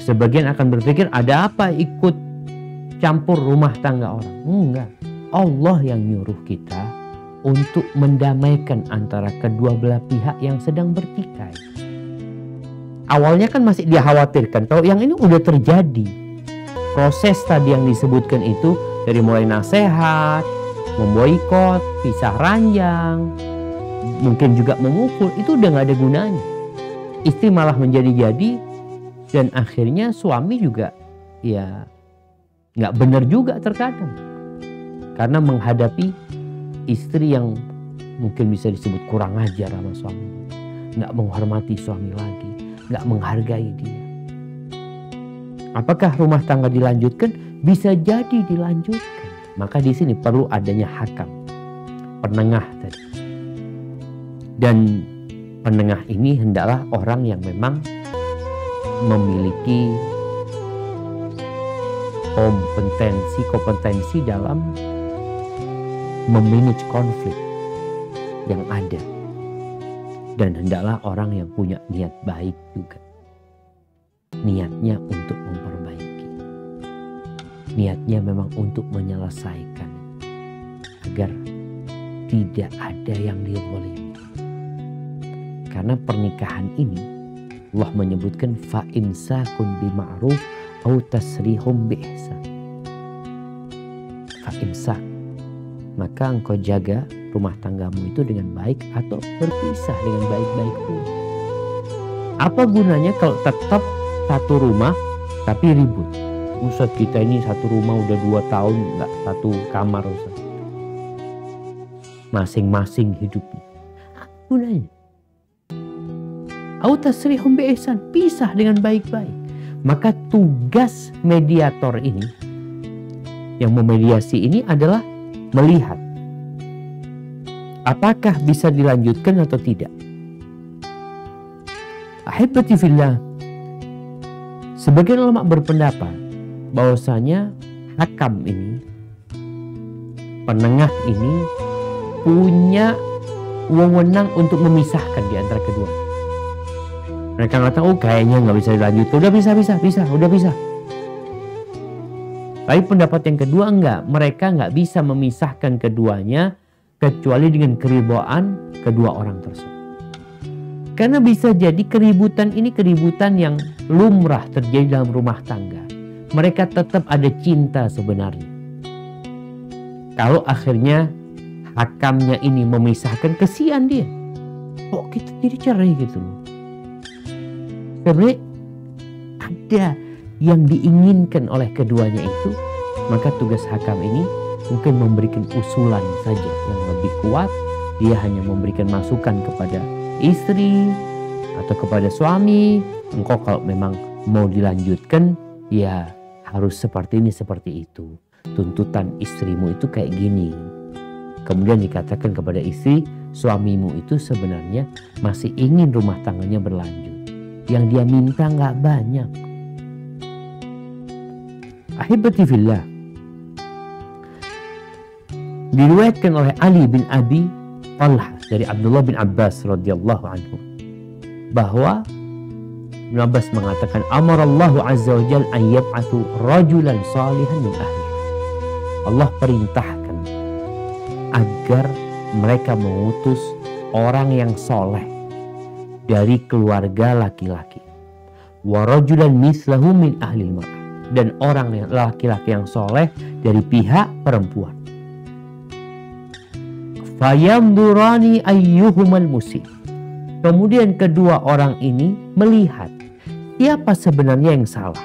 Sebagian akan berpikir ada apa ikut campur rumah tangga orang. Enggak. Allah yang nyuruh kita untuk mendamaikan antara kedua belah pihak yang sedang bertikai. Awalnya kan masih dia khawatirkan, kalau yang ini udah terjadi. Proses tadi yang disebutkan itu dari mulai nasihat, memboikot, pisah ranjang, mungkin juga memukul, itu udah gak ada gunanya. Istri malah menjadi-jadi, dan akhirnya suami juga ya gak benar juga terkadang. Karena menghadapi istri yang mungkin bisa disebut kurang ajar sama suami, nggak menghormati suami lagi, nggak menghargai dia. Apakah rumah tangga dilanjutkan? Bisa jadi dilanjutkan. Maka di sini perlu adanya hakam, penengah tadi. Dan penengah ini hendaklah orang yang memang memiliki kompetensi dalam memanage konflik yang ada. Dan hendaklah orang yang punya niat baik juga. Niatnya untuk memperbaiki. Niatnya memang untuk menyelesaikan. Agar tidak ada yang dizalimi. Karena pernikahan ini Allah menyebutkan fa'imsakun bima'ruf au tasrihum biihsan. Fa'imsak, maka engkau jaga rumah tanggamu itu dengan baik atau berpisah dengan baik-baik pula. Apa gunanya kalau tetap satu rumah tapi ribut? Ustaz, kita ini satu rumah udah 2 tahun nggak satu kamar, Ustaz. Masing-masing hidupnya. Apa gunanya? Au tasrihum biihsan, pisah dengan baik-baik. Maka tugas mediator ini, yang memediasi ini adalah melihat apakah bisa dilanjutkan atau tidak. Ahibati fillah, sebagian ulama berpendapat bahwasanya hakam ini, penengah ini punya wewenang untuk memisahkan di antara kedua. Mereka mengatakan, oh kayaknya nggak bisa dilanjutkan, udah bisa. Tapi pendapat yang kedua enggak, mereka nggak bisa memisahkan keduanya kecuali dengan keridhaan kedua orang tersebut. Karena bisa jadi keributan ini keributan yang lumrah terjadi dalam rumah tangga. Mereka tetap ada cinta sebenarnya. Kalau akhirnya hakamnya ini memisahkan, kesian dia. Kok kita jadi cerai gitu loh. Sebenarnya ada yang diinginkan oleh keduanya itu, maka tugas hakam ini mungkin memberikan usulan saja yang lebih kuat. Dia hanya memberikan masukan kepada istri atau kepada suami, engkau kalau memang mau dilanjutkan ya harus seperti ini seperti itu, tuntutan istrimu itu kayak gini. Kemudian dikatakan kepada istri, suamimu itu sebenarnya masih ingin rumah tangganya berlanjut, yang dia minta nggak banyak. Ahibati fillah, diriwayatkan oleh Ali bin Abi Talha dari Abdullah bin Abbas radhiyallahu anhu bahwa Ibn Abbas mengatakan, amarallahu azza wa jalla an yab'athu rajulan salihan min ahli. Allah perintahkan agar mereka mengutus orang yang soleh dari keluarga laki-laki, wa rajulan mislahu min ahli al-mar'ah, dan orang yang laki-laki yang soleh dari pihak perempuan. Fayamdurani ayyuhumal musib. Kemudian kedua orang ini melihat siapa sebenarnya yang salah.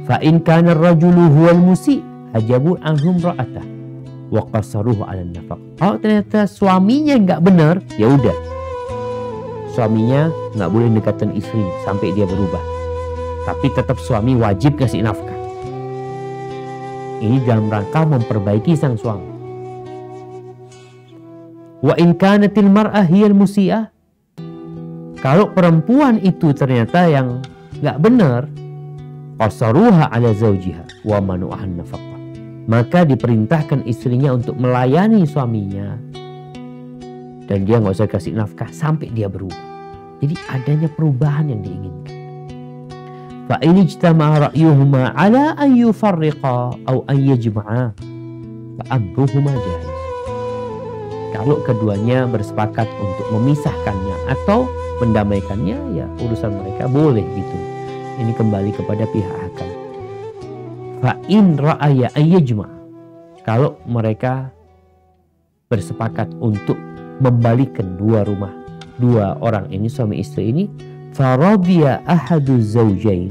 Fa in kana ar-rajulu huwal musib hajabu anhum ra'atah wa qasaruhu 'ala an-nafaq. Kalau ternyata suaminya enggak benar, ya udah. Suaminya enggak boleh dekatan istri sampai dia berubah. Tapi tetap suami wajib kasih nafkah. Ini dalam rangka memperbaiki sang suami. Wa in kanatil mar'ah hiyal musi'ah. Kalau perempuan itu ternyata yang nggak benar, qasaruha ala zawjiha wa manu'ahan nafaqah. Maka diperintahkan istrinya untuk melayani suaminya dan dia nggak usah kasih nafkah sampai dia berubah. Jadi adanya perubahan yang diinginkan. Fa in ijtama'a ra'yuhuma ala an yufarriqa aw an yajma'a fa amruhuma jaiz. Kalau keduanya bersepakat untuk memisahkannya atau mendamaikannya, ya urusan mereka, boleh gitu. Ini kembali kepada pihak hakam. Fa in ra'aya ayyajma. Kalau mereka bersepakat untuk membalikan dua orang ini, suami istri ini, faradiya ahadu zawjain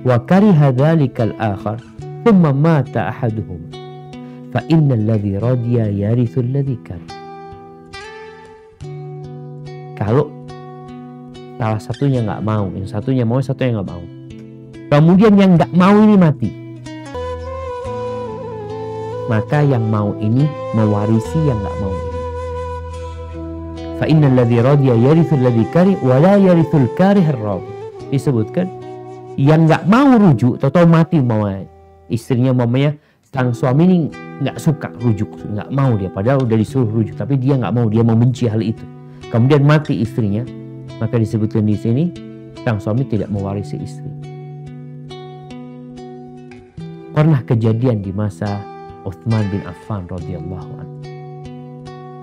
wa kariha dzalikal akhar thumma mata ahaduhuma fa innal ladzi radiya yarithu alladzi kariha. kalau salah satunya nggak mau, yang satunya mau, satunya nggak mau. Kemudian yang nggak mau ini mati, maka yang mau ini mewarisi yang nggak mau ini. Fa innal ladzi radiya yarithul ladzi karih wa la yarithul karih ar-radhi. Disebutkan yang nggak mau rujuk atau mati mau istrinya, mamanya sang suami ini nggak suka rujuk, nggak mau dia, padahal udah disuruh rujuk tapi dia nggak mau, dia membenci hal itu. Kemudian mati istrinya, maka disebutkan di sini sang suami tidak mewarisi istri. Pernah kejadian di masa Utsman bin Affan radhiyallahu anhu.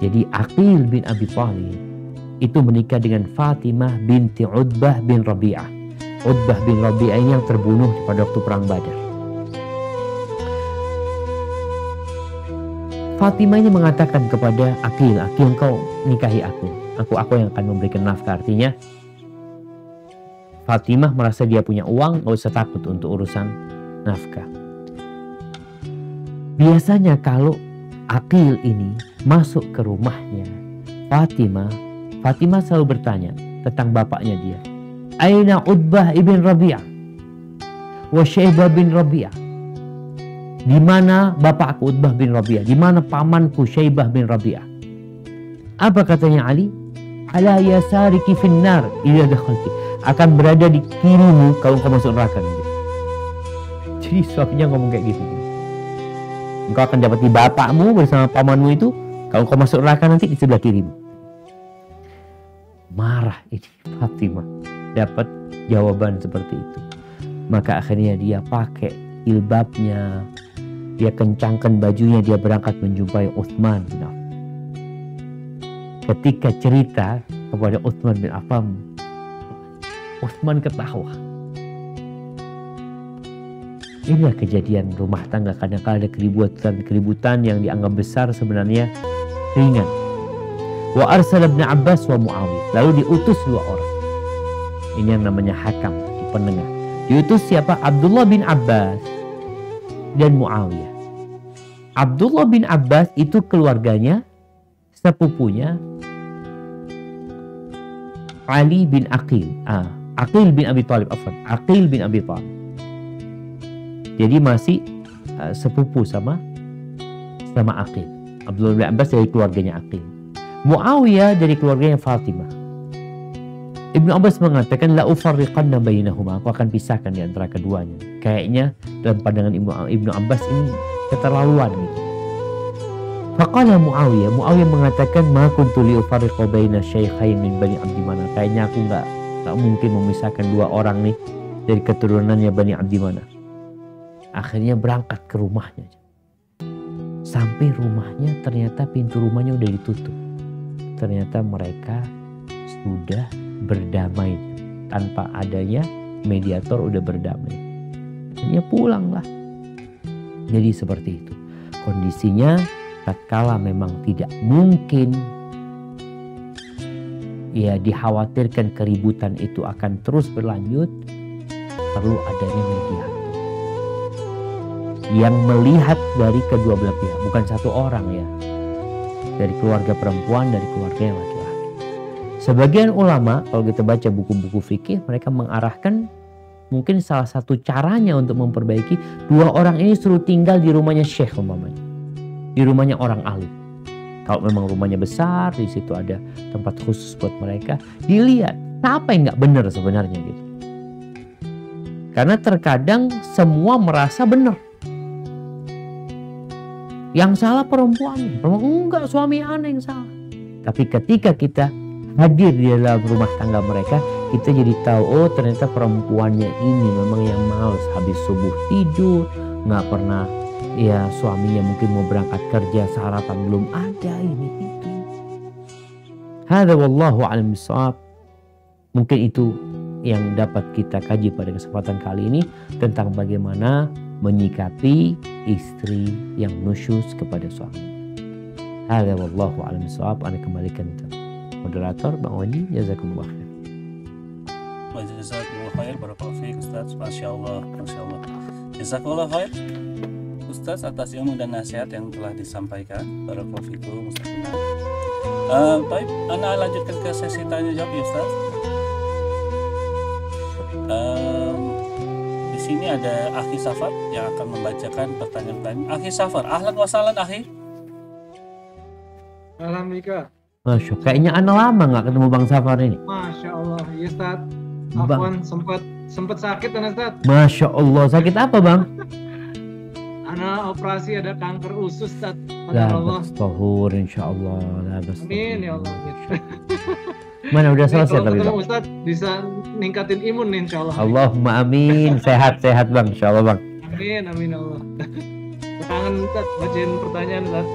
Jadi Aqil bin Abi Thalib itu menikah dengan Fatimah binti Utbah bin Rabi'ah. Utbah bin Rabi'ah ini yang terbunuh pada waktu perang Badar. Fatimah ini mengatakan kepada Aqil, Aqil kau nikahi aku yang akan memberikan nafkah. Artinya Fatimah merasa dia punya uang, gak usah takut untuk urusan nafkah. Biasanya kalau Aqil ini masuk ke rumahnya Fatimah selalu bertanya tentang bapaknya dia. Aina Utbah ibn Rabi'ah wa Syaibah bin Rabi'ah. Di mana bapakku Utbah bin Rabi'ah? Di mana pamanku Syaibah bin Rabi'ah? Apa katanya Ali? Ala yasariki finnar idza dakhalti. Akan berada di kirimu kalau kau masuk neraka nanti. Jadi suaminya ngomong kayak gitu. Engkau akan dapati bapakmu bersama pamanmu itu kalau kau masuk neraka nanti di sebelah kirimu. Marah ini Fatimah dapat jawaban seperti itu. Maka akhirnya dia pakai jilbabnya, dia kencangkan bajunya, dia berangkat menjumpai Utsman bin Affan. Ketika cerita kepada Utsman bin Affan, Utsman ketawa. Inilah kejadian rumah tangga, kadang-kadang ada keributan yang dianggap besar sebenarnya ringan. Wa arsala Ibn Abbas wa Muawiyah. Lalu diutus dua orang. Ini yang namanya hakam di penengah. Diutus siapa? Abdullah bin Abbas dan Muawiyah. Abdullah bin Abbas itu keluarganya, sepupunya Ali bin Aqil. Aqil bin Abi Thalib, Aqil bin Abi Thalib. Jadi masih sepupu sama Aqil. Abdullah bin Abbas dari keluarganya Aqil. Muawiyah dari keluarganya Fatimah. Ibnu Abbas mengatakan la ufarriqanna bainahuma, aku akan pisahkan di antara keduanya. Kayaknya dalam pandangan Ibnu Abbas ini keterlaluan gitu. Faqala Muawiyah mengatakan ma kuntu li ufarriqa baina syaikhain min Bani Abdi Manaf. Kayaknya aku enggak mungkin memisahkan dua orang nih dari keturunannya Bani Abdi Manaf. Akhirnya berangkat ke rumahnya. Sampai rumahnya ternyata pintu rumahnya udah ditutup. Ternyata mereka sudah berdamai tanpa adanya mediator, udah berdamai. Dia pulanglah. Jadi seperti itu kondisinya. Tatkala memang tidak mungkin ya dikhawatirkan keributan itu akan terus berlanjut, perlu adanya mediator yang melihat dari kedua belah pihak, bukan satu orang ya, dari keluarga perempuan, dari keluarga yang laki-laki. Sebagian ulama kalau kita baca buku-buku fikih, mereka mengarahkan mungkin salah satu caranya untuk memperbaiki, dua orang ini suruh tinggal di rumahnya syekh umpamanya, di rumahnya orang alim. Kalau memang rumahnya besar, di situ ada tempat khusus buat mereka, dilihat apa yang nggak benar sebenarnya gitu. Karena terkadang semua merasa benar. Yang salah perempuan enggak, suami ana yang salah. Tapi ketika kita hadir di dalam rumah tangga mereka, kita jadi tahu, oh ternyata perempuannya ini memang yang males, habis subuh tidur, nggak pernah, ya suaminya mungkin mau berangkat kerja, sarapan belum ada, ini itu. Hadza wallahu a'lam bishawab. Mungkin itu yang dapat kita kaji pada kesempatan kali ini tentang bagaimana menyikapi istri yang nusyuz kepada suami. Hadza wallahu a'lam bishawab. Ana kembalikan ke moderator Bang Wani, jazakumullah khair. Wa jazakumullah khair, barakallahu fiik Ustaz. Masyaallah, masyaallah. Jazakumullah khair Ustaz atas ilmu dan nasihat yang telah disampaikan. Barakallahu fikum Ustaz. Baik, Ana lanjutkan ke sesi tanya jawab ya Ustaz. Di sini ada Akhi Safar yang akan membacakan pertanyaan-pertanyaan. Akhi Safar, ahlan wa sahlan Akhi. Alhamdulillah. Masya Allah, kayaknya Ana lama nggak ketemu Bang Safar ini. Masya Allah, ya Ustaz. Bang. Afwan, sempat sakit kan Ustaz? Masya Allah, sakit apa Bang? Ana operasi ada kanker usus Ustaz. La Pada Allah. bastahur insyaallah. La bastahur. Amin ya Allah. Mana udah Ini selesai kalau tapi ketemu Bang? Ustaz bisa ningkatin imun nih insya Allah. Allahumma amin. Sehat-sehat Bang, insyaallah Bang. Amin, amin ya Allah. Kangen Ustaz, bacain pertanyaan Ustaz.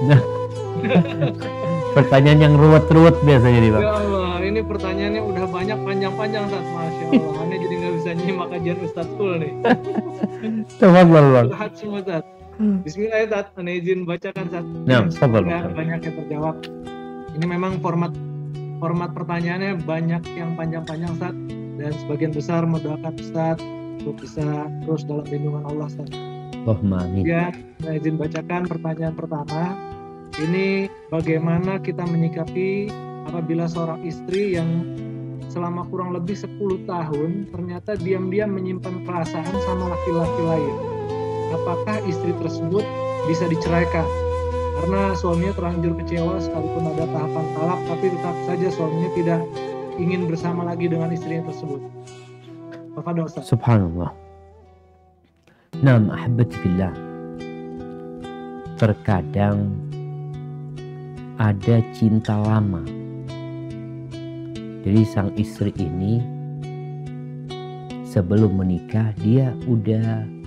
Pertanyaan yang ruwet-ruwet biasanya nih Bang. Ya Allah, ini pertanyaannya udah banyak panjang-panjang Ustaz. Masya Allah, Ana jadi nggak bisa nyimak kajian Ustaz full nih. Tafadhol Bang. Curhat semua Ustaz. Bismillah Ustaz, Ana izin bacakan Ustaz. Nah, tafadhol Semoga Bang. banyak yang terjawab. Ini memang format pertanyaannya banyak yang panjang-panjang Ustaz, dan sebagian besar mendoakan Ustaz untuk bisa terus dalam lindungan Allah Ustaz. Allahumma amin. Ya, saya izin bacakan pertanyaan pertama. Ini bagaimana kita menyikapi apabila seorang istri yang selama kurang lebih 10 tahun ternyata diam-diam menyimpan perasaan sama laki-laki lain. Apakah istri tersebut bisa diceraikan? Karena suaminya terlanjur kecewa sekalipun ada tahapan talak, tapi tetap saja suaminya tidak ingin bersama lagi dengan istrinya tersebut. Tafadhol Ustaz. Subhanallah. Naam ahbati fillah. Terkadang ada cinta lama. Jadi sang istri ini sebelum menikah dia udah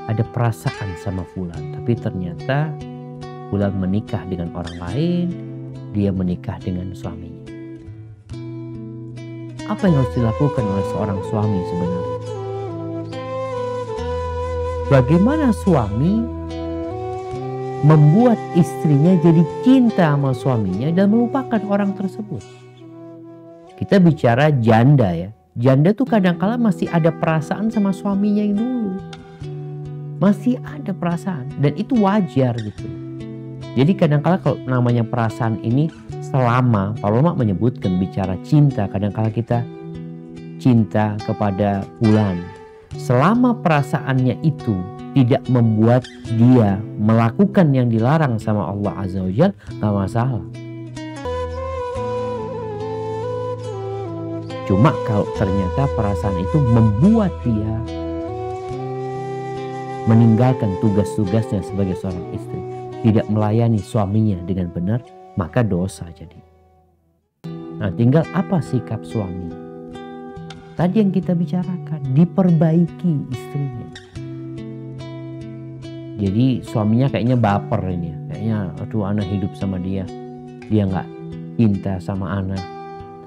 ada perasaan sama fulan, tapi ternyata fulan menikah dengan orang lain, dia menikah dengan suaminya. Apa yang harus dilakukan oleh seorang suami sebenarnya? Bagaimana suami membuat istrinya jadi cinta sama suaminya dan melupakan orang tersebut? Kita bicara janda ya. Janda tuh kadang-kala masih ada perasaan sama suaminya yang dulu. Masih ada perasaan dan itu wajar gitu. Jadi kadang-kala kalau namanya perasaan ini selama, para ulama menyebutkan bicara cinta, kadang-kala kita cinta kepada fulan. Selama perasaannya itu tidak membuat dia melakukan yang dilarang sama Allah Azza wa Jalla, gak masalah. Cuma kalau ternyata perasaan itu membuat dia meninggalkan tugas-tugasnya sebagai seorang istri, tidak melayani suaminya dengan benar, maka dosa jadi. Nah, tinggal apa sikap suami? Tadi yang kita bicarakan, diperbaiki istrinya. Jadi suaminya kayaknya baper ini ya. Kayaknya aduh anak hidup sama dia nggak cinta sama anak.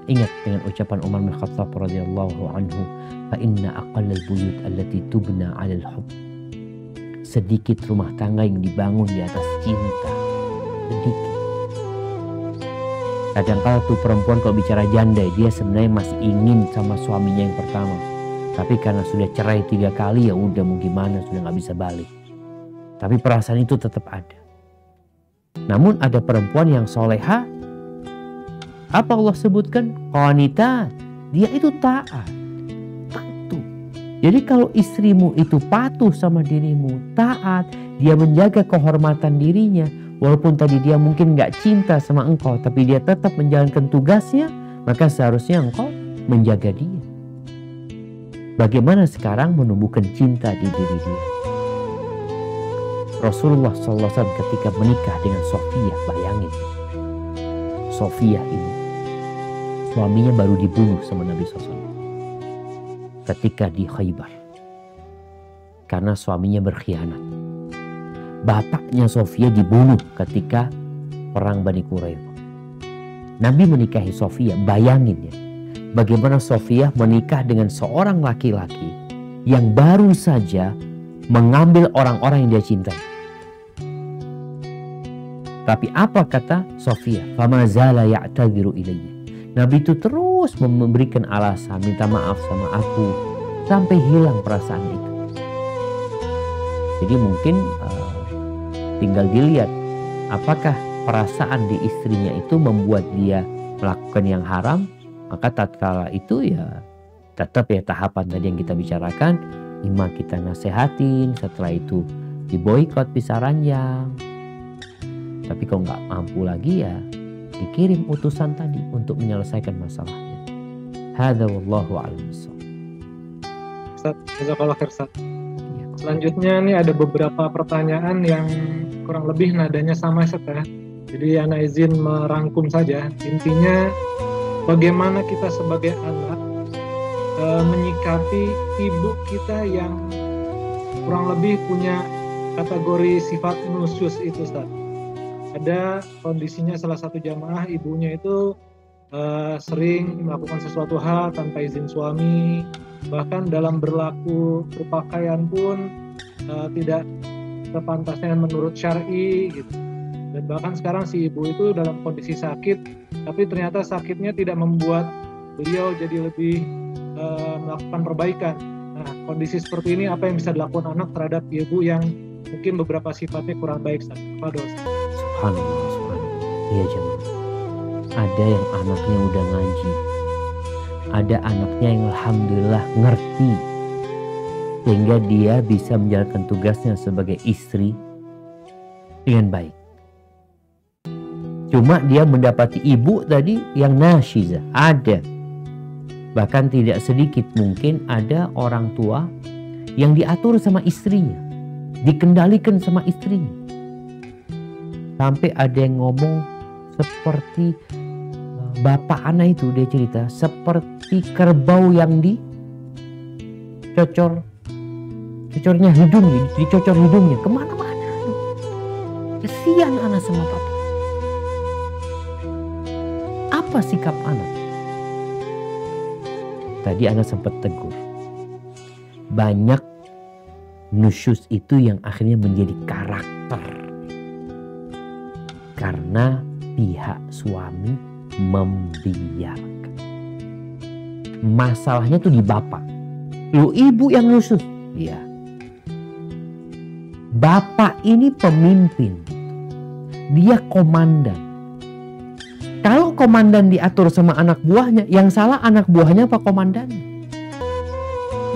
Ingat dengan ucapan Umar bin Khattab radhiyallahu anhu, fa inna aqallal buyut allati tubna 'alal hubb. Sedikit rumah tangga yang dibangun di atas cinta. Sedikit. Kadang-kala tuh perempuan kalau bicara janda, dia sebenarnya masih ingin sama suaminya yang pertama. Tapi karena sudah cerai 3 kali, ya udah mau gimana, sudah nggak bisa balik. Tapi perasaan itu tetap ada. Namun ada perempuan yang soleha, apa Allah sebutkan? Qanita, dia itu taat, patuh. Jadi kalau istrimu itu patuh sama dirimu, taat, dia menjaga kehormatan dirinya, walaupun tadi dia mungkin gak cinta sama engkau, tapi dia tetap menjalankan tugasnya, maka seharusnya engkau menjaga dia. Bagaimana sekarang menumbuhkan cinta di diri dia? Rasulullah SAW ketika menikah dengan Sofiyah, bayangin. Sofiyah ini, suaminya baru dibunuh sama Nabi SAW. Ketika di Khaybar. Karena suaminya berkhianat. Bapaknya Sofiyah dibunuh ketika perang Bani Quraidah. Nabi menikahi Sofiyah, bayangin ya. Bagaimana Sofiyah menikah dengan seorang laki-laki yang baru saja mengambil orang-orang yang dia cintai. Tapi apa kata Sofiyah? Fama zala ya'tadhiru ilayya. Nabi itu terus memberikan alasan, minta maaf sama aku, sampai hilang perasaan itu. Jadi mungkin tinggal dilihat apakah perasaan di istrinya itu membuat dia melakukan yang haram, maka tatkala itu ya tetap ya tahapan tadi yang kita bicarakan, imam kita nasehatin, setelah itu diboikot, bisa ranjang. Tapi kalau nggak mampu lagi ya dikirim utusan tadi untuk menyelesaikan masalahnya. Hadza wallahu a'lam bishawab. Ustaz, jazakallah khair, Ustaz. Selanjutnya nih ada beberapa pertanyaan yang kurang lebih nadanya sama, Ustaz ya. Jadi ana izin merangkum saja. Intinya bagaimana kita sebagai anak menyikapi ibu kita yang kurang lebih punya kategori sifat nusyus itu, Ustaz. Ada kondisinya salah satu jamaah ibunya itu sering melakukan sesuatu hal tanpa izin suami, bahkan dalam berpakaian pun tidak sepantasnya menurut syar'i gitu. Dan bahkan sekarang si ibu itu dalam kondisi sakit, tapi ternyata sakitnya tidak membuat beliau jadi lebih melakukan perbaikan. Nah, kondisi seperti ini apa yang bisa dilakukan anak terhadap ibu yang mungkin beberapa sifatnya kurang baik, Ustaz? Subhanallah, subhanallah. Iya jemaah. Ada yang anaknya udah ngaji, ada anaknya yang alhamdulillah ngerti, sehingga dia bisa menjalankan tugasnya sebagai istri dengan baik. Cuma dia mendapati ibu tadi yang nasyizah, ada. Bahkan tidak sedikit mungkin ada orang tua yang diatur sama istrinya, dikendalikan sama istrinya. Sampai ada yang ngomong seperti bapak anak itu, dia cerita seperti kerbau yang cocornya hidungnya, dicocor hidungnya kemana-mana. Kesian anak sama papa. Apa sikap anak? Tadi anak sempat tegur. Banyak nusyus itu yang akhirnya menjadi karakter. Karena pihak suami membiarkan. Masalahnya tuh di bapak. Lu ibu yang nusyus. Iya. Bapak ini pemimpin. Dia komandan. Kalau komandan diatur sama anak buahnya, yang salah anak buahnya apa komandannya?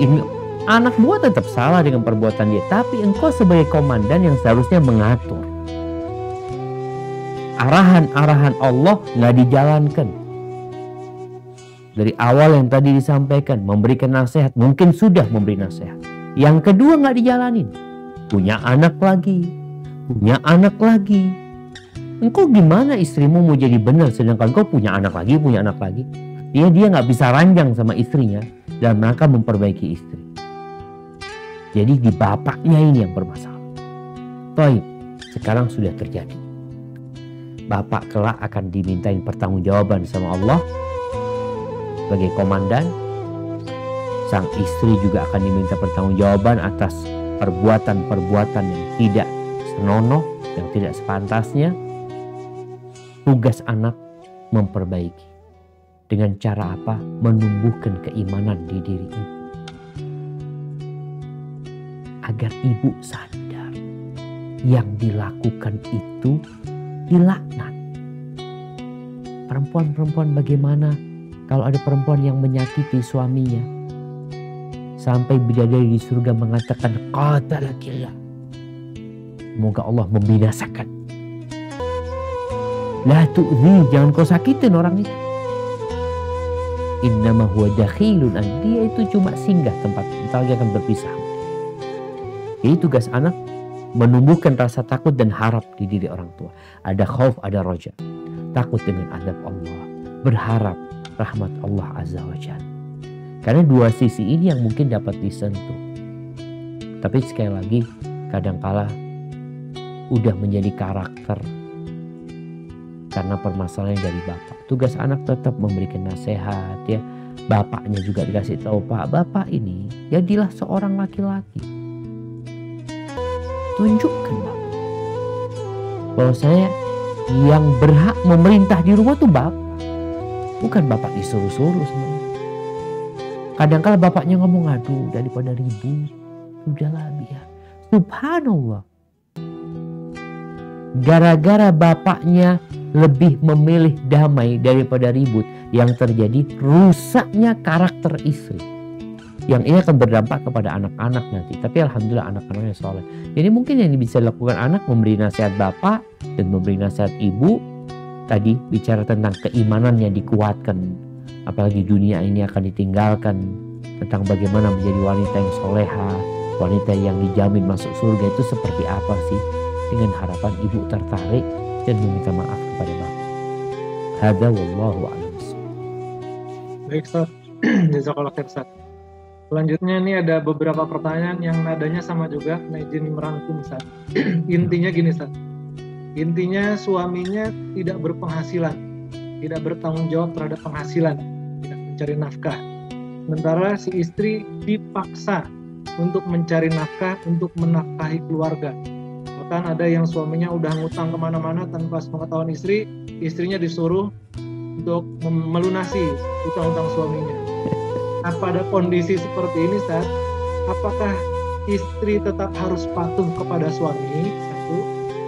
Ini anak buah tetap salah dengan perbuatan dia, tapi engkau sebagai komandan yang seharusnya mengatur. Arahan-arahan Allah nggak dijalankan. Dari awal yang tadi disampaikan, memberikan nasihat, mungkin sudah memberi nasihat. Yang kedua nggak dijalanin, punya anak lagi. Engkau gimana istrimu mau jadi benar sedangkan kau punya anak lagi. Dia nggak bisa ranjang sama istrinya dalam rangka memperbaiki istri. Jadi di bapaknya ini yang bermasalah. Baik, sekarang sudah terjadi. Bapak kelak akan dimintain pertanggungjawaban sama Allah sebagai komandan. Sang istri juga akan diminta pertanggungjawaban atas perbuatan-perbuatan yang tidak senonoh, yang tidak sepantasnya. Tugas anak memperbaiki. Dengan cara apa? Menumbuhkan keimanan di diri ibu. Agar ibu sadar yang dilakukan itu dilaknat. Perempuan-perempuan bagaimana kalau ada perempuan yang menyakiti suaminya? Sampai bidadari di surga mengatakan qatalakillah. Semoga Allah membinasakan. La tu'zi, jangan kau sakitin orang itu. Innama huwa dakhilun, dia itu cuma singgah tempat, entar dia akan berpisah. Jadi tugas anak menumbuhkan rasa takut dan harap di diri orang tua. Ada khauf, ada roja. Takut dengan azab Allah, berharap rahmat Allah Azza wa Jalla. Karena dua sisi ini yang mungkin dapat disentuh. Tapi sekali lagi, kadangkala udah menjadi karakter karena permasalahan dari bapak. Tugas anak tetap memberikan nasihat ya. Bapaknya juga dikasih tahu, Pak, bapak ini jadilah seorang laki-laki. Tunjukkan bapak bahwa saya yang berhak memerintah di rumah tuh bapak. Bukan bapak disuruh-suruh semuanya. Kadang-kala bapaknya ngomong, aduh daripada ribut, udahlah biar. Subhanallah. gara-gara bapaknya lebih memilih damai daripada ribut, yang terjadi rusaknya karakter istri. Yang ini akan berdampak kepada anak-anak nanti. Tapi alhamdulillah anak-anaknya soleh. Jadi mungkin yang bisa dilakukan anak, memberi nasihat bapak dan memberi nasihat ibu. Tadi bicara tentang keimanannya dikuatkan. Apalagi dunia ini akan ditinggalkan. Tentang bagaimana menjadi wanita yang soleha, wanita yang dijamin masuk surga itu seperti apa sih. Dengan harapan ibu tertarik dan meminta maaf kepada bapak. Hadza wallahu a'lam. Baik, Ustaz. Jazakallah khair, Ustaz. Selanjutnya ini ada beberapa pertanyaan yang nadanya sama juga. Nah, izin merangkum, Ustaz. Intinya gini, Ustaz. Intinya suaminya tidak berpenghasilan, tidak bertanggung jawab terhadap penghasilan, tidak mencari nafkah. Sementara si istri dipaksa untuk mencari nafkah, untuk menafkahi keluarga. Bahkan ada yang suaminya udah ngutang kemana-mana tanpa sepengetahuan istri, istrinya disuruh untuk melunasi utang-utang suaminya. Nah, pada kondisi seperti ini, Ustaz, apakah istri tetap harus patuh kepada suami? Satu.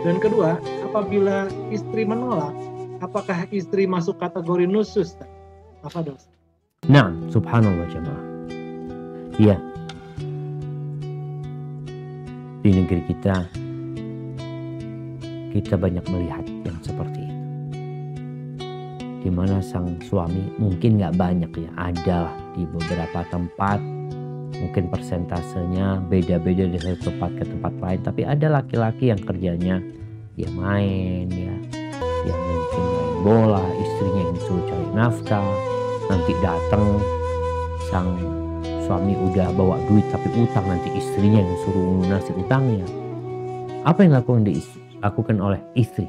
Dan kedua, apabila istri menolak, apakah istri masuk kategori nusyuz? Apa dosa? Nah, subhanallah jemaah. Ya, di negeri kita banyak melihat yang seperti itu. Di mana sang suami mungkin nggak banyak ya, ada di beberapa tempat, mungkin persentasenya beda-beda dari satu tempat ke tempat lain, tapi ada laki-laki yang kerjanya dia main ya, dia mungkin main bola, istrinya yang disuruh cari nafkah, nanti datang sang suami udah bawa duit tapi utang, nanti istrinya yang suruh lunasi utangnya. Apa yang lakukan oleh istri?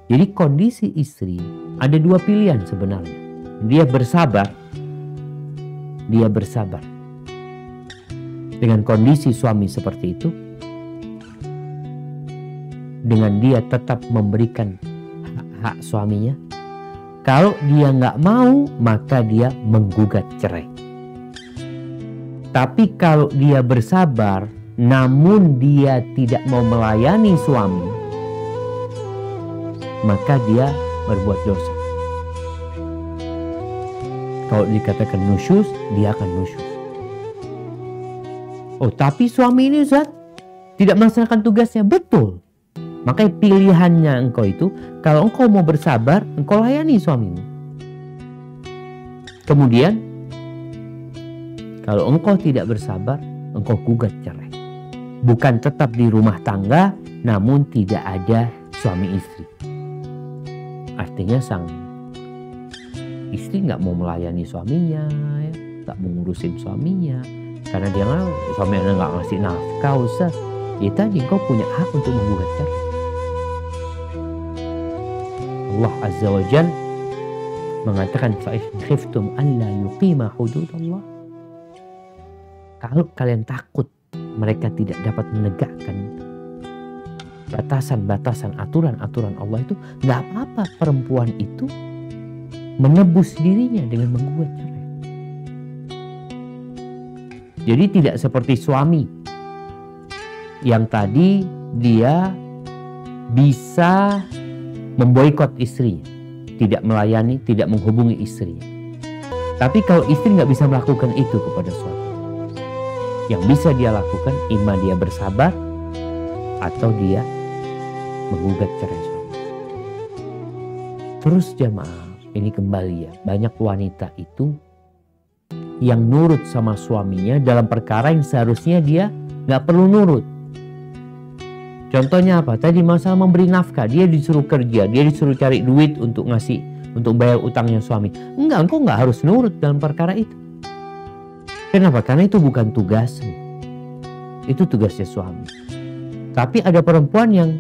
Jadi kondisi istri ada dua pilihan sebenarnya. Dia bersabar dengan kondisi suami seperti itu, dengan dia tetap memberikan hak suaminya. Kalau dia nggak mau, maka dia menggugat cerai. Tapi kalau dia bersabar, namun dia tidak mau melayani suami, maka dia berbuat dosa. Kalau dikatakan nusyuz, dia akan nusyuz. Oh, tapi suami ini Ustaz tidak melaksanakan tugasnya. Betul. Makanya pilihannya engkau itu, kalau engkau mau bersabar, engkau layani suamimu. Kemudian, kalau engkau tidak bersabar, engkau gugat cerai. Bukan tetap di rumah tangga, namun tidak ada suami istri. Artinya sang istri nggak mau melayani suaminya, ya, nggak mau ngurusin suaminya, karena dia suami anda nggak ngasih nafkah, Ustaz. Ya tadi engkau punya hak untuk menggugat cerai. Allah Azza wa Jal mengatakan fa in khiftum alla yuqima hududallah. Kalau kalian takut mereka tidak dapat menegakkan batasan-batasan, aturan-aturan Allah itu, nggak apa-apa perempuan itu menebus dirinya dengan menggugat cerai. Jadi tidak seperti suami yang tadi dia bisa memboikot istrinya, tidak melayani, tidak menghubungi istrinya. Tapi kalau istri nggak bisa melakukan itu kepada suami, yang bisa dia lakukan ima dia bersabar atau dia menggugat cerai suami. Terus jamaah, ini kembali ya, banyak wanita itu yang nurut sama suaminya dalam perkara yang seharusnya dia nggak perlu nurut. Contohnya apa? Tadi masalah memberi nafkah, dia disuruh kerja, dia disuruh cari duit untuk bayar utangnya suami. Enggak, engkau nggak harus nurut dalam perkara itu. Kenapa? Karena itu bukan tugasmu. Itu tugasnya suami. Tapi ada perempuan yang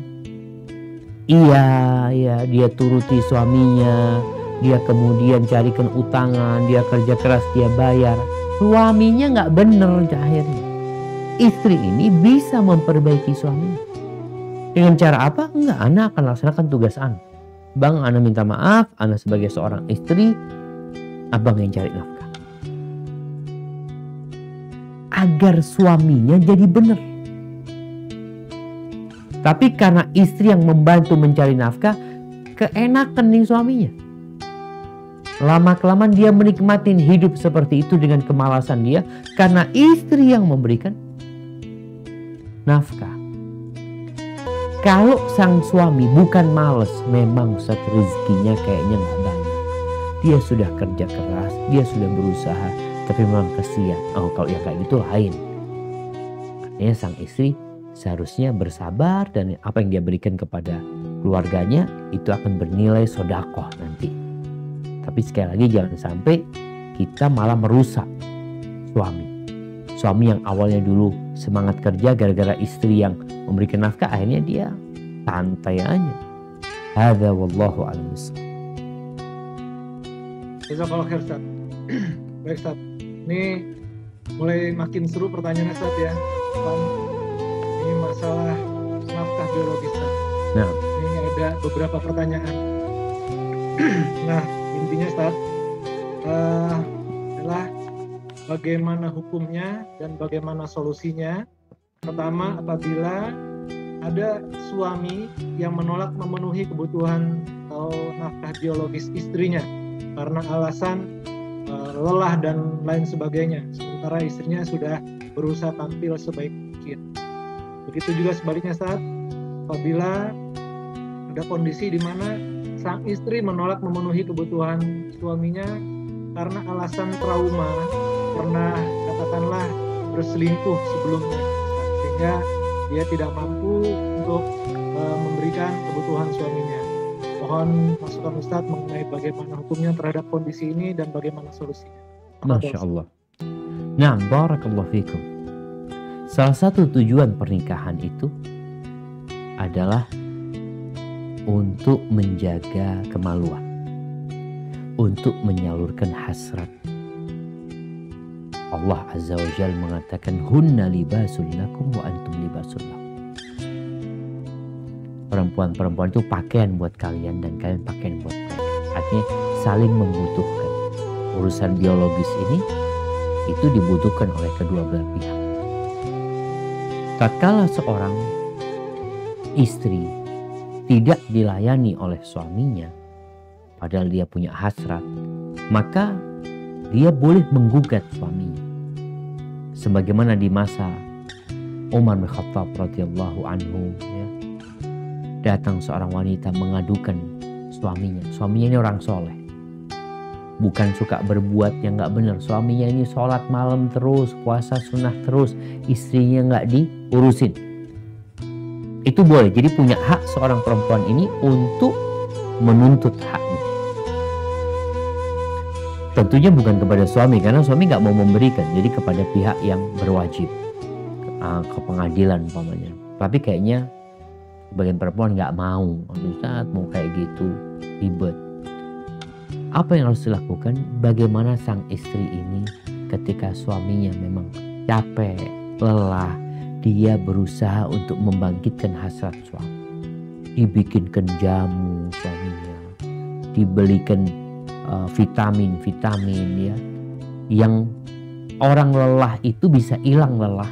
dia turuti suaminya, dia kemudian carikan utangan, dia kerja keras, dia bayar. Suaminya nggak bener akhirnya. Istri ini bisa memperbaiki suaminya. Dengan cara apa? Enggak, Ana akan laksanakan tugas Ana. Bang, Ana minta maaf, Ana sebagai seorang istri, abang yang cari nafkah. Agar suaminya jadi benar. Tapi karena istri yang membantu mencari nafkah, keenakan nih suaminya. Lama-kelamaan dia menikmati hidup seperti itu dengan kemalasan dia karena istri yang memberikan nafkah. Kalau sang suami bukan males, memang rezekinya kayaknya nggak banyak. Dia sudah kerja keras, dia sudah berusaha, tapi memang kesian. Oh, kalau yang kayak gitu lain. Artinya sang istri seharusnya bersabar dan apa yang dia berikan kepada keluarganya itu akan bernilai sedekah nanti. Tapi sekali lagi jangan sampai kita malah merusak suami. Suami yang awalnya dulu semangat kerja gara-gara istri yang memberikan nafkah, akhirnya dia santai aja. Hadza wallahu a'lam. Jazakallahu khair, Ustaz. Baik, Ustaz. Ini mulai makin seru pertanyaannya, Ustaz ya. Ini masalah nafkah biologis, Ustaz. Nah, ini ada beberapa pertanyaan. Nah, intinya, Ustaz, adalah bagaimana hukumnya dan bagaimana solusinya. Pertama, apabila ada suami yang menolak memenuhi kebutuhan atau nafkah biologis istrinya karena alasan lelah dan lain sebagainya, sementara istrinya sudah berusaha tampil sebaik mungkin. Begitu juga sebaliknya, saat apabila ada kondisi di mana sang istri menolak memenuhi kebutuhan suaminya karena alasan trauma, pernah katakanlah berselingkuh sebelumnya, sehingga dia tidak mampu untuk memberikan kebutuhan suaminya. Mohon masukan Ustadz mengenai bagaimana hukumnya terhadap kondisi ini dan bagaimana solusinya. Masya Allah. Nah, barakallahu fikum. Salah satu tujuan pernikahan itu adalah untuk menjaga kemaluan, untuk menyalurkan hasrat. Allah Azza wa Jalla mengatakan hunna libasul lakum wa antum libasul lahum. Perempuan-perempuan itu pakaian buat kalian dan kalian pakaian buat mereka. Artinya saling membutuhkan. Urusan biologis ini itu dibutuhkan oleh kedua belah pihak. Tatkala seorang istri tidak dilayani oleh suaminya, padahal dia punya hasrat, maka dia boleh menggugat suaminya. Sebagaimana di masa Umar bin Khattab radhiyallahu anhu, ya, datang seorang wanita mengadukan suaminya. Suaminya ini orang soleh, bukan suka berbuat yang nggak benar. Suaminya ini sholat malam terus, puasa sunnah terus, istrinya nggak diurusin. Itu boleh. Jadi punya hak seorang perempuan ini untuk menuntut haknya. Tentunya bukan kepada suami, karena suami nggak mau memberikan. Jadi kepada pihak yang berwajib, ke pengadilan umpamanya. Tapi kayaknya bagian perempuan nggak mau. Saat mau kayak gitu ribet. Apa yang harus dilakukan? Bagaimana sang istri ini ketika suaminya memang capek, lelah, dia berusaha untuk membangkitkan hasrat suami. Dibikinkan jamu suaminya, dibelikan vitamin ya, yang orang lelah itu bisa hilang lelah.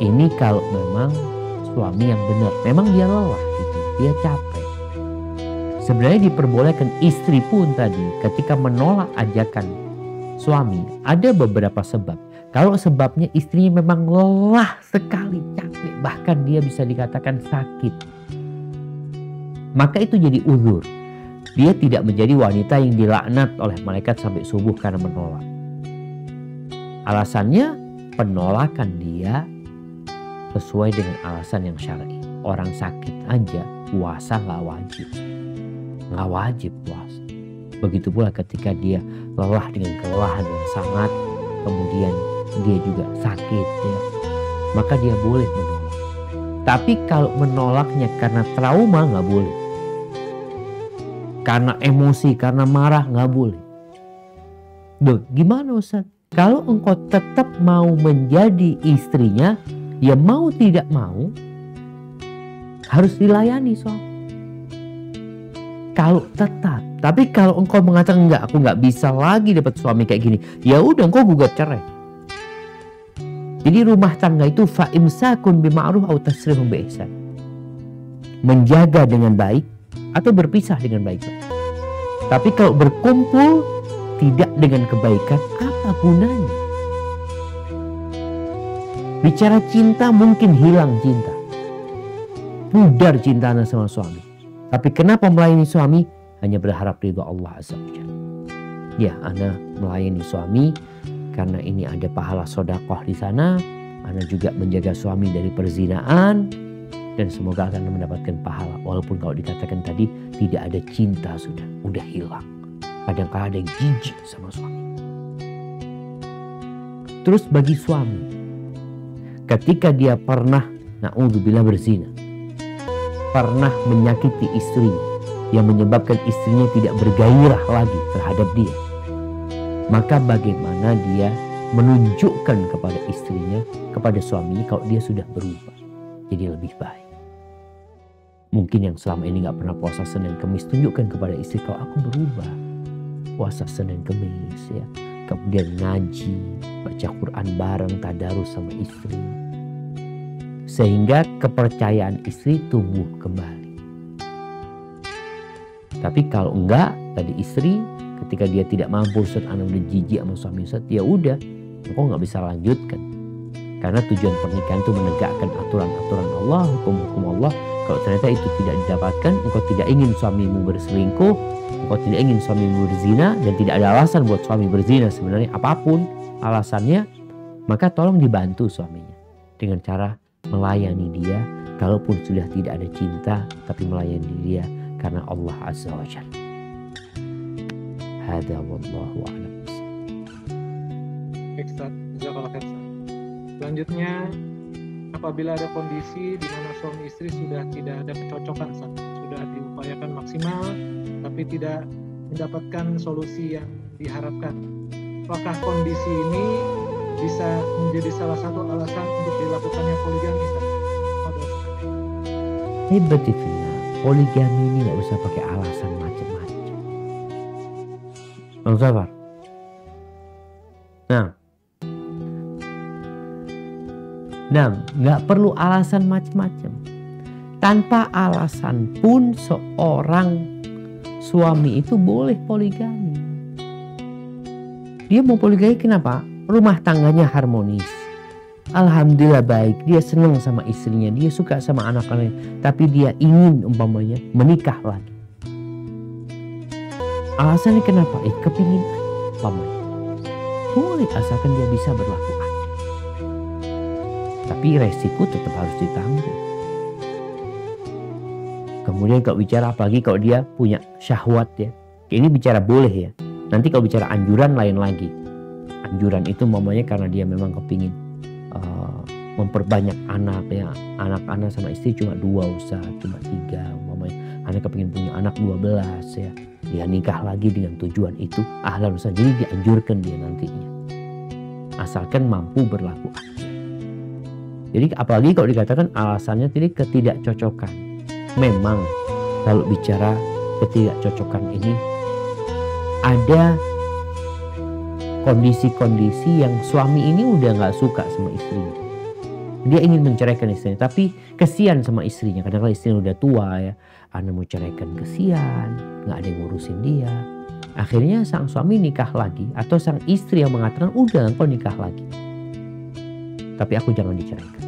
Ini kalau memang suami yang benar, memang dia lelah gitu, dia capek. Sebenarnya diperbolehkan istri pun tadi ketika menolak ajakan suami, ada beberapa sebab. Kalau sebabnya istrinya memang lelah sekali, capek, bahkan dia bisa dikatakan sakit, maka itu jadi uzur. Dia tidak menjadi wanita yang dilaknat oleh malaikat sampai subuh karena menolak. Alasannya penolakan dia sesuai dengan alasan yang syar'i. Orang sakit aja puasa nggak wajib. Nggak wajib puasa. Begitu pula ketika dia lelah dengan kelelahan yang sangat, kemudian dia juga sakit ya, maka dia boleh menolak. Tapi kalau menolaknya karena trauma nggak boleh. Karena emosi, karena marah nggak boleh. Duh, gimana Ustaz? Kalau engkau tetap mau menjadi istrinya, ya mau tidak mau harus dilayani soal. Kalau tetap, tapi kalau engkau mengatakan aku nggak bisa lagi dapat suami kayak gini, ya udah engkau gugat cerai. Jadi rumah tangga itu fa imsakun bima'ruf au tasrihun biihsan. Menjaga dengan baik atau berpisah dengan baik. Tapi kalau berkumpul tidak dengan kebaikan, apa gunanya? Bicara cinta mungkin hilang cinta. Pudar cinta anak sama suami. Tapi kenapa melayani suami? Hanya berharap ridho Allah Azza wa Jalla. Ya, anak melayani suami karena ini ada pahala sedekah di sana. Anak juga menjaga suami dari perzinaan. Dan semoga akan mendapatkan pahala. Walaupun kalau dikatakan tadi tidak ada cinta udah hilang. Kadang-kadang ada yang jijik sama suami. Terus bagi suami, ketika dia pernah, na'udzubillah, berzina, pernah menyakiti istrinya, yang menyebabkan istrinya tidak bergairah lagi terhadap dia, maka bagaimana dia menunjukkan kepada istrinya, kepada suaminya kalau dia sudah berubah jadi lebih baik. Mungkin yang selama ini gak pernah puasa Senin Kemis, tunjukkan kepada istri kalau aku berubah. Puasa Senin Kemis ya. Kemudian ngaji, baca Quran bareng, tadarus sama istri. Sehingga kepercayaan istri tumbuh kembali. Tapi kalau enggak, tadi istri ketika dia tidak mampu, Ustaz, anak udah jijik sama suami Ustaz, ya udah, engkau gak bisa lanjutkan. Karena tujuan pernikahan itu menegakkan aturan-aturan Allah, hukum-hukum Allah. Kalau ternyata itu tidak didapatkan, engkau tidak ingin suamimu berselingkuh, engkau tidak ingin suamimu berzina, dan tidak ada alasan buat suami berzina sebenarnya apapun alasannya, maka tolong dibantu suaminya dengan cara melayani dia, kalaupun sudah tidak ada cinta, tapi melayani dia karena Allah Azza wa Jalla. Hada wallahu a'lam. Selanjutnya, apabila ada kondisi di mana suami istri sudah tidak ada kecocokan, sudah diupayakan maksimal tapi tidak mendapatkan solusi yang diharapkan, apakah kondisi ini bisa menjadi salah satu alasan untuk dilakukannya poligami? Hebatifillah, poligami ini gak usah pakai alasan macam-macam. Bang Zafar, nah, gak perlu alasan macam-macam. Tanpa alasan pun seorang suami itu boleh poligami. Dia mau poligami kenapa? Rumah tangganya harmonis. Alhamdulillah baik. Dia senang sama istrinya. Dia suka sama anak-anaknya. Tapi dia ingin umpamanya menikah lagi. Alasannya kenapa? Kepingin umpamanya. Boleh asalkan dia bisa berlaku adil. Tapi resiko tetap harus ditanggung. Kemudian kalau bicara apalagi kalau dia punya syahwat ya. Ini bicara boleh ya. Nanti kalau bicara anjuran lain lagi. Anjuran itu mamanya karena dia memang kepingin memperbanyak anak ya. Anak-anak sama istri cuma 2 Ustaz, cuma 3 mamanya. Anak kepingin punya anak 12 ya. Dia nikah lagi dengan tujuan itu. Ahlan Ustaz. Jadi dianjurkan dia nantinya. Asalkan mampu berlaku adil. Jadi apalagi kalau dikatakan alasannya tadi ketidakcocokan. Memang kalau bicara ketidakcocokan ini ada kondisi-kondisi yang suami ini udah gak suka sama istrinya. Dia ingin menceraikan istrinya, tapi kesian sama istrinya. Kadang-kadang istrinya udah tua ya. Anda mau ceraikan, kesian, gak ada yang ngurusin dia. Akhirnya sang suami nikah lagi, atau sang istri yang mengatakan udah engkau nikah lagi, tapi aku jangan diceraikan.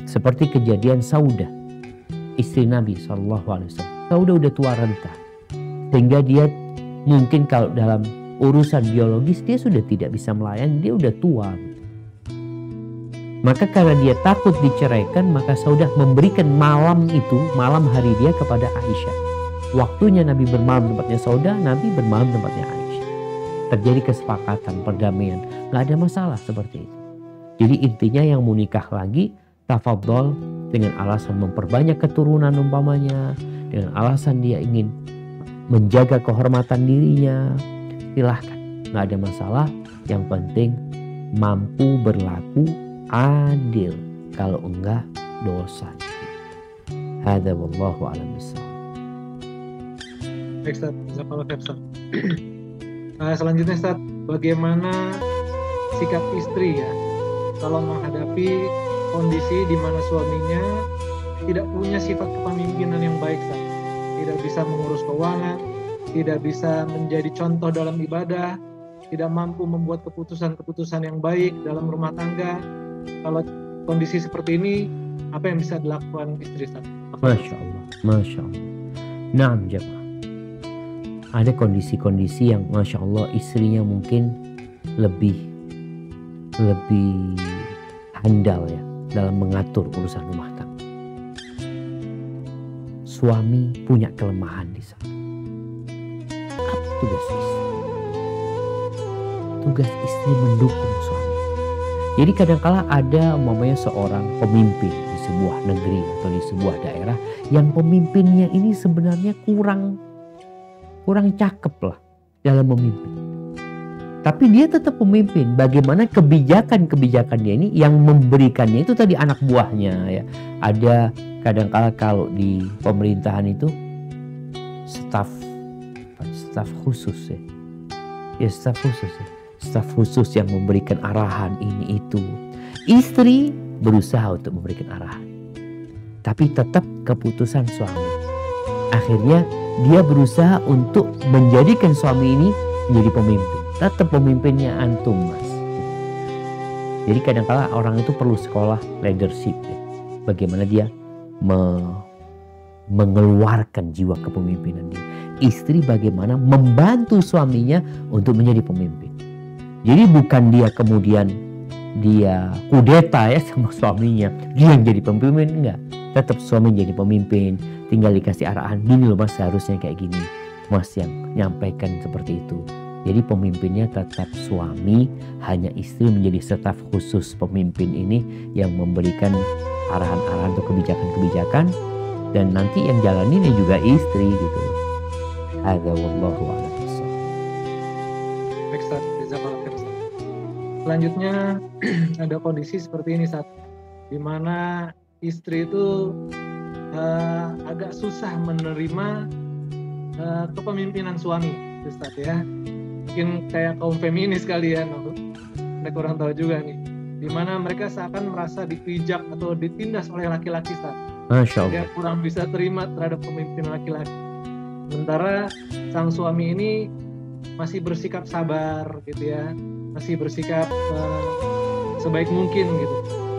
Seperti kejadian Saudah, istri Nabi SAW. Saudah udah tua renta, sehingga dia mungkin kalau dalam urusan biologis dia sudah tidak bisa melayani, dia udah tua. Maka karena dia takut diceraikan, maka Saudah memberikan malam itu, malam hari dia kepada Aisyah. Waktunya Nabi bermalam tempatnya Saudah, Nabi bermalam tempatnya Aisyah. Terjadi kesepakatan, perdamaian, gak ada masalah seperti itu. Jadi intinya yang mau nikah lagi, tafadhol dengan alasan memperbanyak keturunan umpamanya, dengan alasan dia ingin menjaga kehormatan dirinya, silahkan, nggak ada masalah. Yang penting mampu berlaku adil. Kalau enggak, dosa. Hadza wallahu a'lam bissawab. Baik Ustaz, jazakallahu khair Ustaz. Selanjutnya Ustaz, bagaimana sikap istri ya kalau menghadapi kondisi di mana suaminya tidak punya sifat kepemimpinan yang baik, Ustaz. Tidak bisa mengurus keuangan, tidak bisa menjadi contoh dalam ibadah, tidak mampu membuat keputusan-keputusan yang baik dalam rumah tangga. Kalau kondisi seperti ini, apa yang bisa dilakukan istri, Ustaz? Masya Allah, Masya Allah. Naam jemaah. Ada kondisi-kondisi yang Masya Allah istrinya mungkin lebih handal ya dalam mengatur urusan rumah tangga. Suami punya kelemahan di sana. Apa tugas istri? Tugas istri mendukung suami. Jadi kadangkala ada umpamanya seorang pemimpin di sebuah negeri atau di sebuah daerah yang pemimpinnya ini sebenarnya kurang cakep lah dalam memimpin. Tapi dia tetap pemimpin. Bagaimana kebijakan-kebijakannya ini yang memberikannya itu tadi anak buahnya ya. Ada kadangkala kalau di pemerintahan itu staf khusus ya. Ya staf khusus ya. Staf khusus yang memberikan arahan ini itu. Istri berusaha untuk memberikan arahan. Tapi tetap keputusan suami. Akhirnya dia berusaha untuk menjadikan suami ini menjadi pemimpin. Tetap pemimpinnya antum, Mas. Jadi kadang-kala orang itu perlu sekolah leadership ya. Bagaimana dia mengeluarkan jiwa kepemimpinan dia. Istri bagaimana membantu suaminya untuk menjadi pemimpin. Jadi bukan dia kemudian dia kudeta ya sama suaminya, dia yang jadi pemimpin, enggak. Tetap suami jadi pemimpin, tinggal dikasih arahan, gini loh Mas seharusnya kayak gini. Mas yang nyampaikan seperti itu. Jadi pemimpinnya tetap suami, hanya istri menjadi staf khusus pemimpin ini yang memberikan arahan-arahan untuk kebijakan-kebijakan, dan nanti yang jalanin juga istri gitu. Hadza wallahu a'lam bishawab. Baik, Ustaz. Jazakallahu khair, Ustaz. Selanjutnya ada kondisi seperti ini, Ustaz, di mana istri itu agak susah menerima kepemimpinan suami, Ustaz ya. Mungkin kayak kaum feminis kalian, Anda kurang tahu juga nih, di mana mereka seakan merasa dipijak atau ditindas oleh laki-laki, Ustaz. Masya Allah. Dia kurang bisa terima terhadap pemimpin laki-laki. Sementara sang suami ini masih bersikap sabar gitu ya, masih bersikap sebaik mungkin gitu.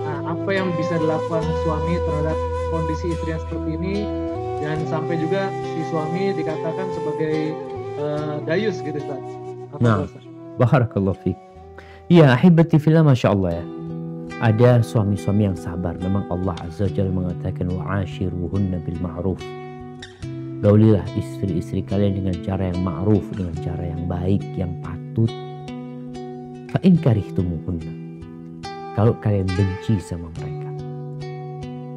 Nah, apa yang bisa dilakukan suami terhadap kondisi istri yang seperti ini, dan sampai juga si suami dikatakan sebagai dayus gitu, Ustaz. Nah, barakallahu fiik. Ya, ahibati fillah, Masya Allah ya. Ada suami-suami yang sabar. Memang Allah Azza wa Jalla mengatakan wa'ashiruhunna bil ma'ruf. Gaulilah istri-istri kalian dengan cara yang ma'ruf, dengan cara yang baik, yang patut. Fa in karihtumuhunna. Kalau kalian benci sama mereka,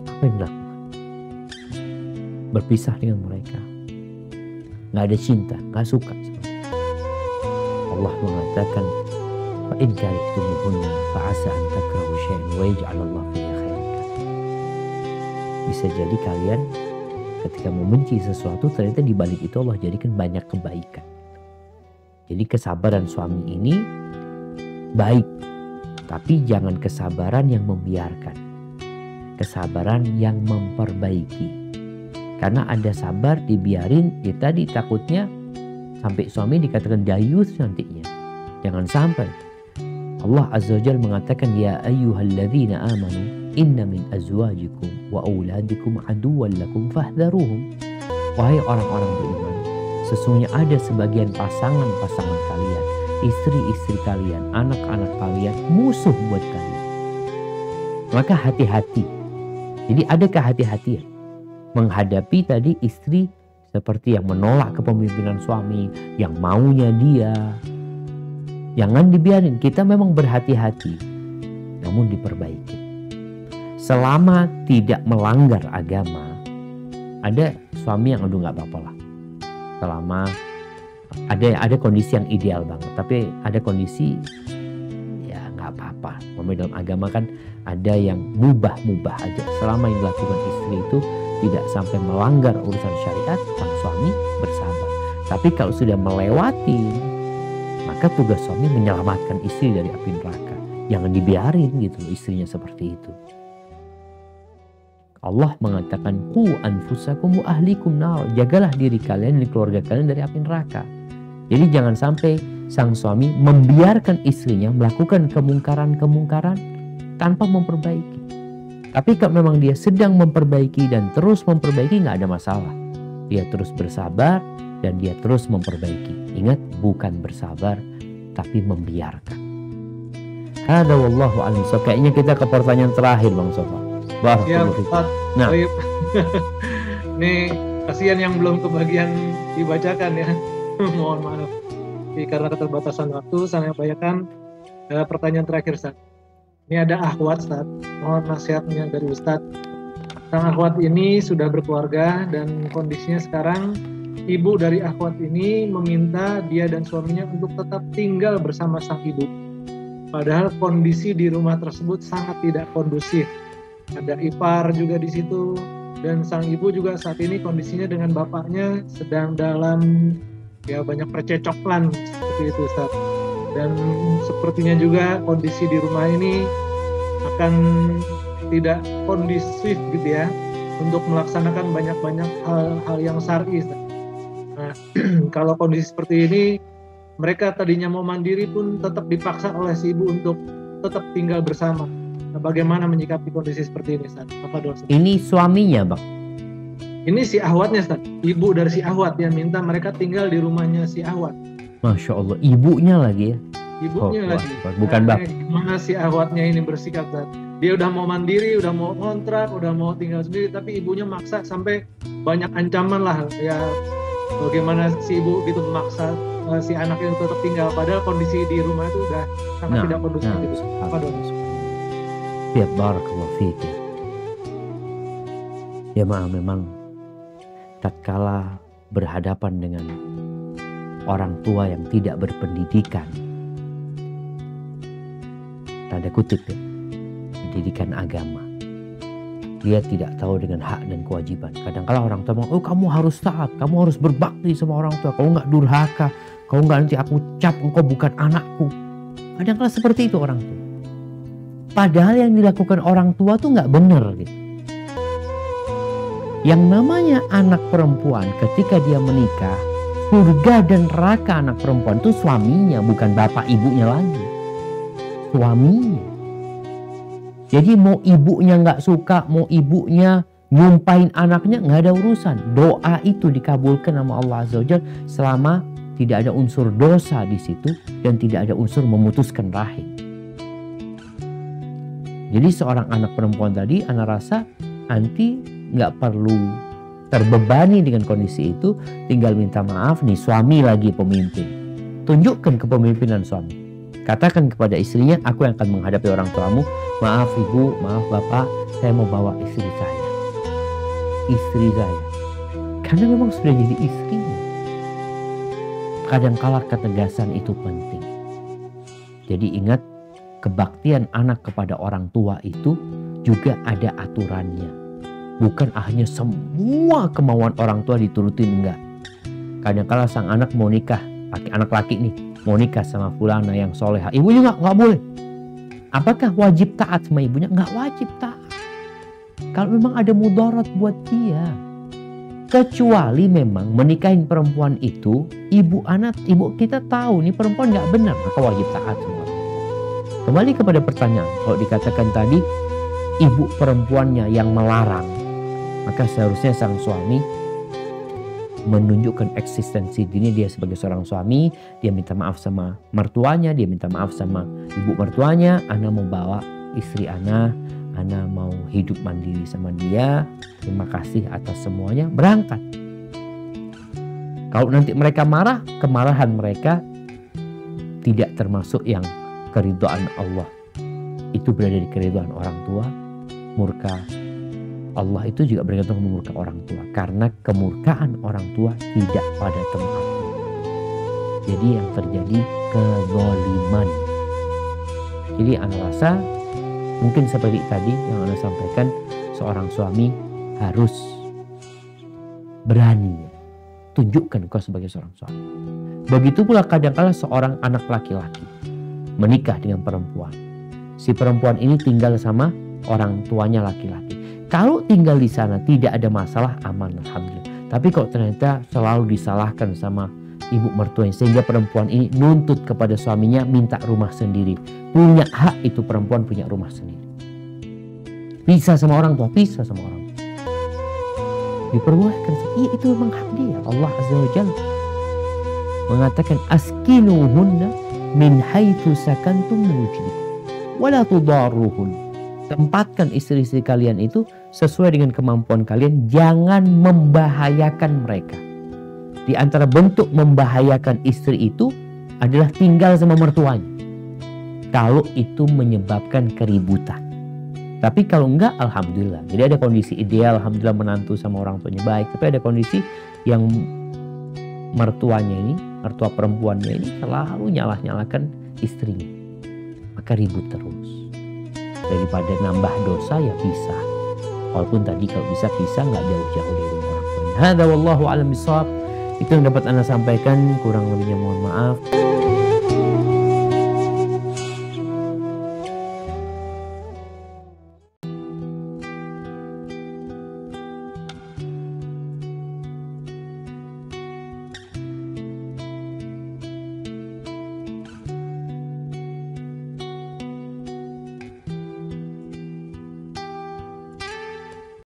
apa yang dilakukan? Berpisah dengan mereka. Nggak ada cinta, nggak suka sama mereka. Allah mengatakan fa in karihtumuhunna fa asa an takrahu syai'an wa yaj'alallahu fihi khairan katsiran. Bisa jadi kalian ketika membenci sesuatu, ternyata di balik itu Allah jadikan banyak kebaikan. Jadi kesabaran suami ini baik, tapi jangan kesabaran yang membiarkan. Kesabaran yang memperbaiki. Karena ada sabar dibiarin, ya tadi takutnya sampai suami dikatakan dayus nantinya. Jangan sampai. Allah Azza wa Jalla mengatakan ya ayyuhalladzina amanu inna min azwajikum wa auladikum aduwwan lakum fahdharuhum. Wahai orang-orang beriman, sesungguhnya ada sebagian pasangan-pasangan kalian, istri-istri kalian, anak-anak kalian musuh buat kalian. Maka hati-hati. Jadi ada kehati-hatian menghadapi tadi istri seperti yang menolak kepemimpinan suami, yang maunya dia. Jangan dibiarin, kita memang berhati-hati, namun diperbaiki. Selama tidak melanggar agama, ada suami yang aduh nggak apa-apa lah. Selama ada kondisi yang ideal banget, tapi ada kondisi ya nggak apa-apa. Dalam agama kan ada yang mubah-mubah aja. Selama yang dilakukan istri itu tidak sampai melanggar urusan syariat, sang suami bersabar. Tapi kalau sudah melewati, maka tugas suami menyelamatkan istri dari api neraka. Jangan dibiarin gitu istrinya seperti itu. Allah mengatakan qu anfusakum wa ahlikum nar, jagalah diri kalian dan keluarga kalian dari api neraka. Jadi jangan sampai sang suami membiarkan istrinya melakukan kemungkaran-kemungkaran tanpa memperbaiki. Tapi kalau memang dia sedang memperbaiki dan terus memperbaiki, nggak ada masalah. Dia terus bersabar dan dia terus memperbaiki. Ingat, bukan bersabar tapi membiarkan. Hada wallahu a'lam. So, kayaknya kita ke pertanyaan terakhir Bang Sofa. Ya, nah, nih kasihan yang belum kebagian dibacakan ya. Mohon maaf. Jadi, karena keterbatasan waktu, saya bacakan pertanyaan terakhir, Ustaz. Ini ada akhwat, Ustaz. Mohon nasihatnya dari Ustaz. Sang akhwat ini sudah berkeluarga dan kondisinya sekarang ibu dari akhwat ini meminta dia dan suaminya untuk tetap tinggal bersama sang ibu. Padahal kondisi di rumah tersebut sangat tidak kondusif. Ada ipar juga di situ, dan sang ibu juga saat ini kondisinya dengan bapaknya sedang dalam ya banyak percekcokan seperti itu, Ustaz. Dan sepertinya juga kondisi di rumah ini akan tidak kondusif gitu ya untuk melaksanakan banyak-banyak hal-hal yang syar'i. Nah, kalau kondisi seperti ini, mereka tadinya mau mandiri pun tetap dipaksa oleh si ibu untuk tetap tinggal bersama. Nah, bagaimana menyikapi kondisi seperti ini, Ustaz? Apa dosa? Ini suaminya, Bang. Ini si ahwatnya, Ustaz. Ibu dari si ahwat yang minta mereka tinggal di rumahnya si ahwat. Masya Allah, ibunya lagi ya. Ibunya lagi. Bukan nah, bapak. Gimana si ahwatnya ini bersikap, Ustaz? Dia udah mau mandiri, udah mau kontrak, udah mau tinggal sendiri, tapi ibunya maksa sampai banyak ancaman lah. Ya, bagaimana si ibu gitu memaksa si anaknya tetap tinggal, padahal kondisi di rumah itu udah sangat tidak kondusif gitu. Apa dosa? Ya, barakallahu fiik. Ya memang tatkala berhadapan dengan orang tua yang tidak berpendidikan, tanda kutip ya, pendidikan agama, dia tidak tahu dengan hak dan kewajiban. Kadang-kala orang tua bilang, oh kamu harus taat, kamu harus berbakti sama orang tua, kamu nggak durhaka, kamu nggak nanti aku cap engkau bukan anakku. Kadang-kala seperti itu orang tua. Padahal yang dilakukan orang tua tuh nggak benar gitu. Yang namanya anak perempuan ketika dia menikah, surga dan neraka anak perempuan itu suaminya, bukan bapak ibunya lagi. Suaminya. Jadi mau ibunya nggak suka, mau ibunya nyumpahin anaknya, nggak ada urusan. Doa itu dikabulkan sama Allah Azza wa Jalla selama tidak ada unsur dosa di situ dan tidak ada unsur memutuskan rahim. Jadi seorang anak perempuan tadi, anak rasa anti nggak perlu terbebani dengan kondisi itu, tinggal minta maaf nih, suami lagi pemimpin. Tunjukkan kepemimpinan suami. Katakan kepada istrinya, aku yang akan menghadapi orang tuamu. Maaf ibu, maaf bapak, saya mau bawa istri saya. Istri saya. Karena memang sudah jadi istrinya. Kadangkala ketegasan itu penting. Jadi ingat, kebaktian anak kepada orang tua itu juga ada aturannya. Bukan hanya semua kemauan orang tua diturutin, enggak. Kadang-kala sang anak mau nikah, anak laki nih, mau nikah sama fulana yang soleha. Ibunya nggak boleh. Apakah wajib taat sama ibunya? Nggak wajib taat. Kalau memang ada mudarat buat dia. Kecuali memang menikahin perempuan itu, ibu kita tahu nih perempuan nggak benar, maka wajib taat sama orang tua. Kembali kepada pertanyaan, kalau dikatakan tadi ibu perempuannya yang melarang, maka seharusnya sang suami menunjukkan eksistensi dirinya dia sebagai seorang suami. Dia minta maaf sama mertuanya, dia minta maaf sama ibu mertuanya. Ana mau bawa istri Ana mau hidup mandiri sama dia. Terima kasih atas semuanya, berangkat. Kalau nanti mereka marah, kemarahan mereka tidak termasuk yang keridhaan Allah. Itu berada di keridhaan orang tua. Murka Allah itu juga bergantung memurka orang tua, karena kemurkaan orang tua tidak pada tempatnya. Jadi yang terjadi kezaliman. Jadi Ana rasa mungkin seperti tadi yang Ana sampaikan, seorang suami harus berani tunjukkan kau sebagai seorang suami. Begitu pula kadang-kala seorang anak laki-laki menikah dengan perempuan. si perempuan ini tinggal sama orang tuanya laki-laki. Kalau tinggal di sana tidak ada masalah, aman, alhamdulillah. Tapi kalau ternyata selalu disalahkan sama ibu mertuanya sehingga perempuan ini nuntut kepada suaminya minta rumah sendiri. Punya hak itu perempuan punya rumah sendiri. Pisah sama orang tua, pisah sama orang tua. Diperbolehkan. Iya, itu memang hak dia. Allah Azza wa Jalla mengatakan askinuhunna min haitsu sakantum min wujdikum wala tudarruhun. Tempatkan istri-istri kalian itu sesuai dengan kemampuan kalian, jangan membahayakan mereka. Di antara bentuk membahayakan istri itu adalah tinggal sama mertuanya. Kalau itu menyebabkan keributan. Tapi kalau enggak, alhamdulillah. Jadi ada kondisi ideal, alhamdulillah menantu sama orang tuanya baik. Tapi ada kondisi yang mertuanya ini, mertua perempuannya ini selalu nyalah-nyalahkan istrinya. Maka ribut terus. Daripada nambah dosa ya pisah. Walaupun tadi kalau bisa pisah nggak jauh-jauh dari rumah orang tuanya. Hadza wallahu a'lam bishawab. Itu yang dapat Anda sampaikan, kurang lebihnya mohon maaf.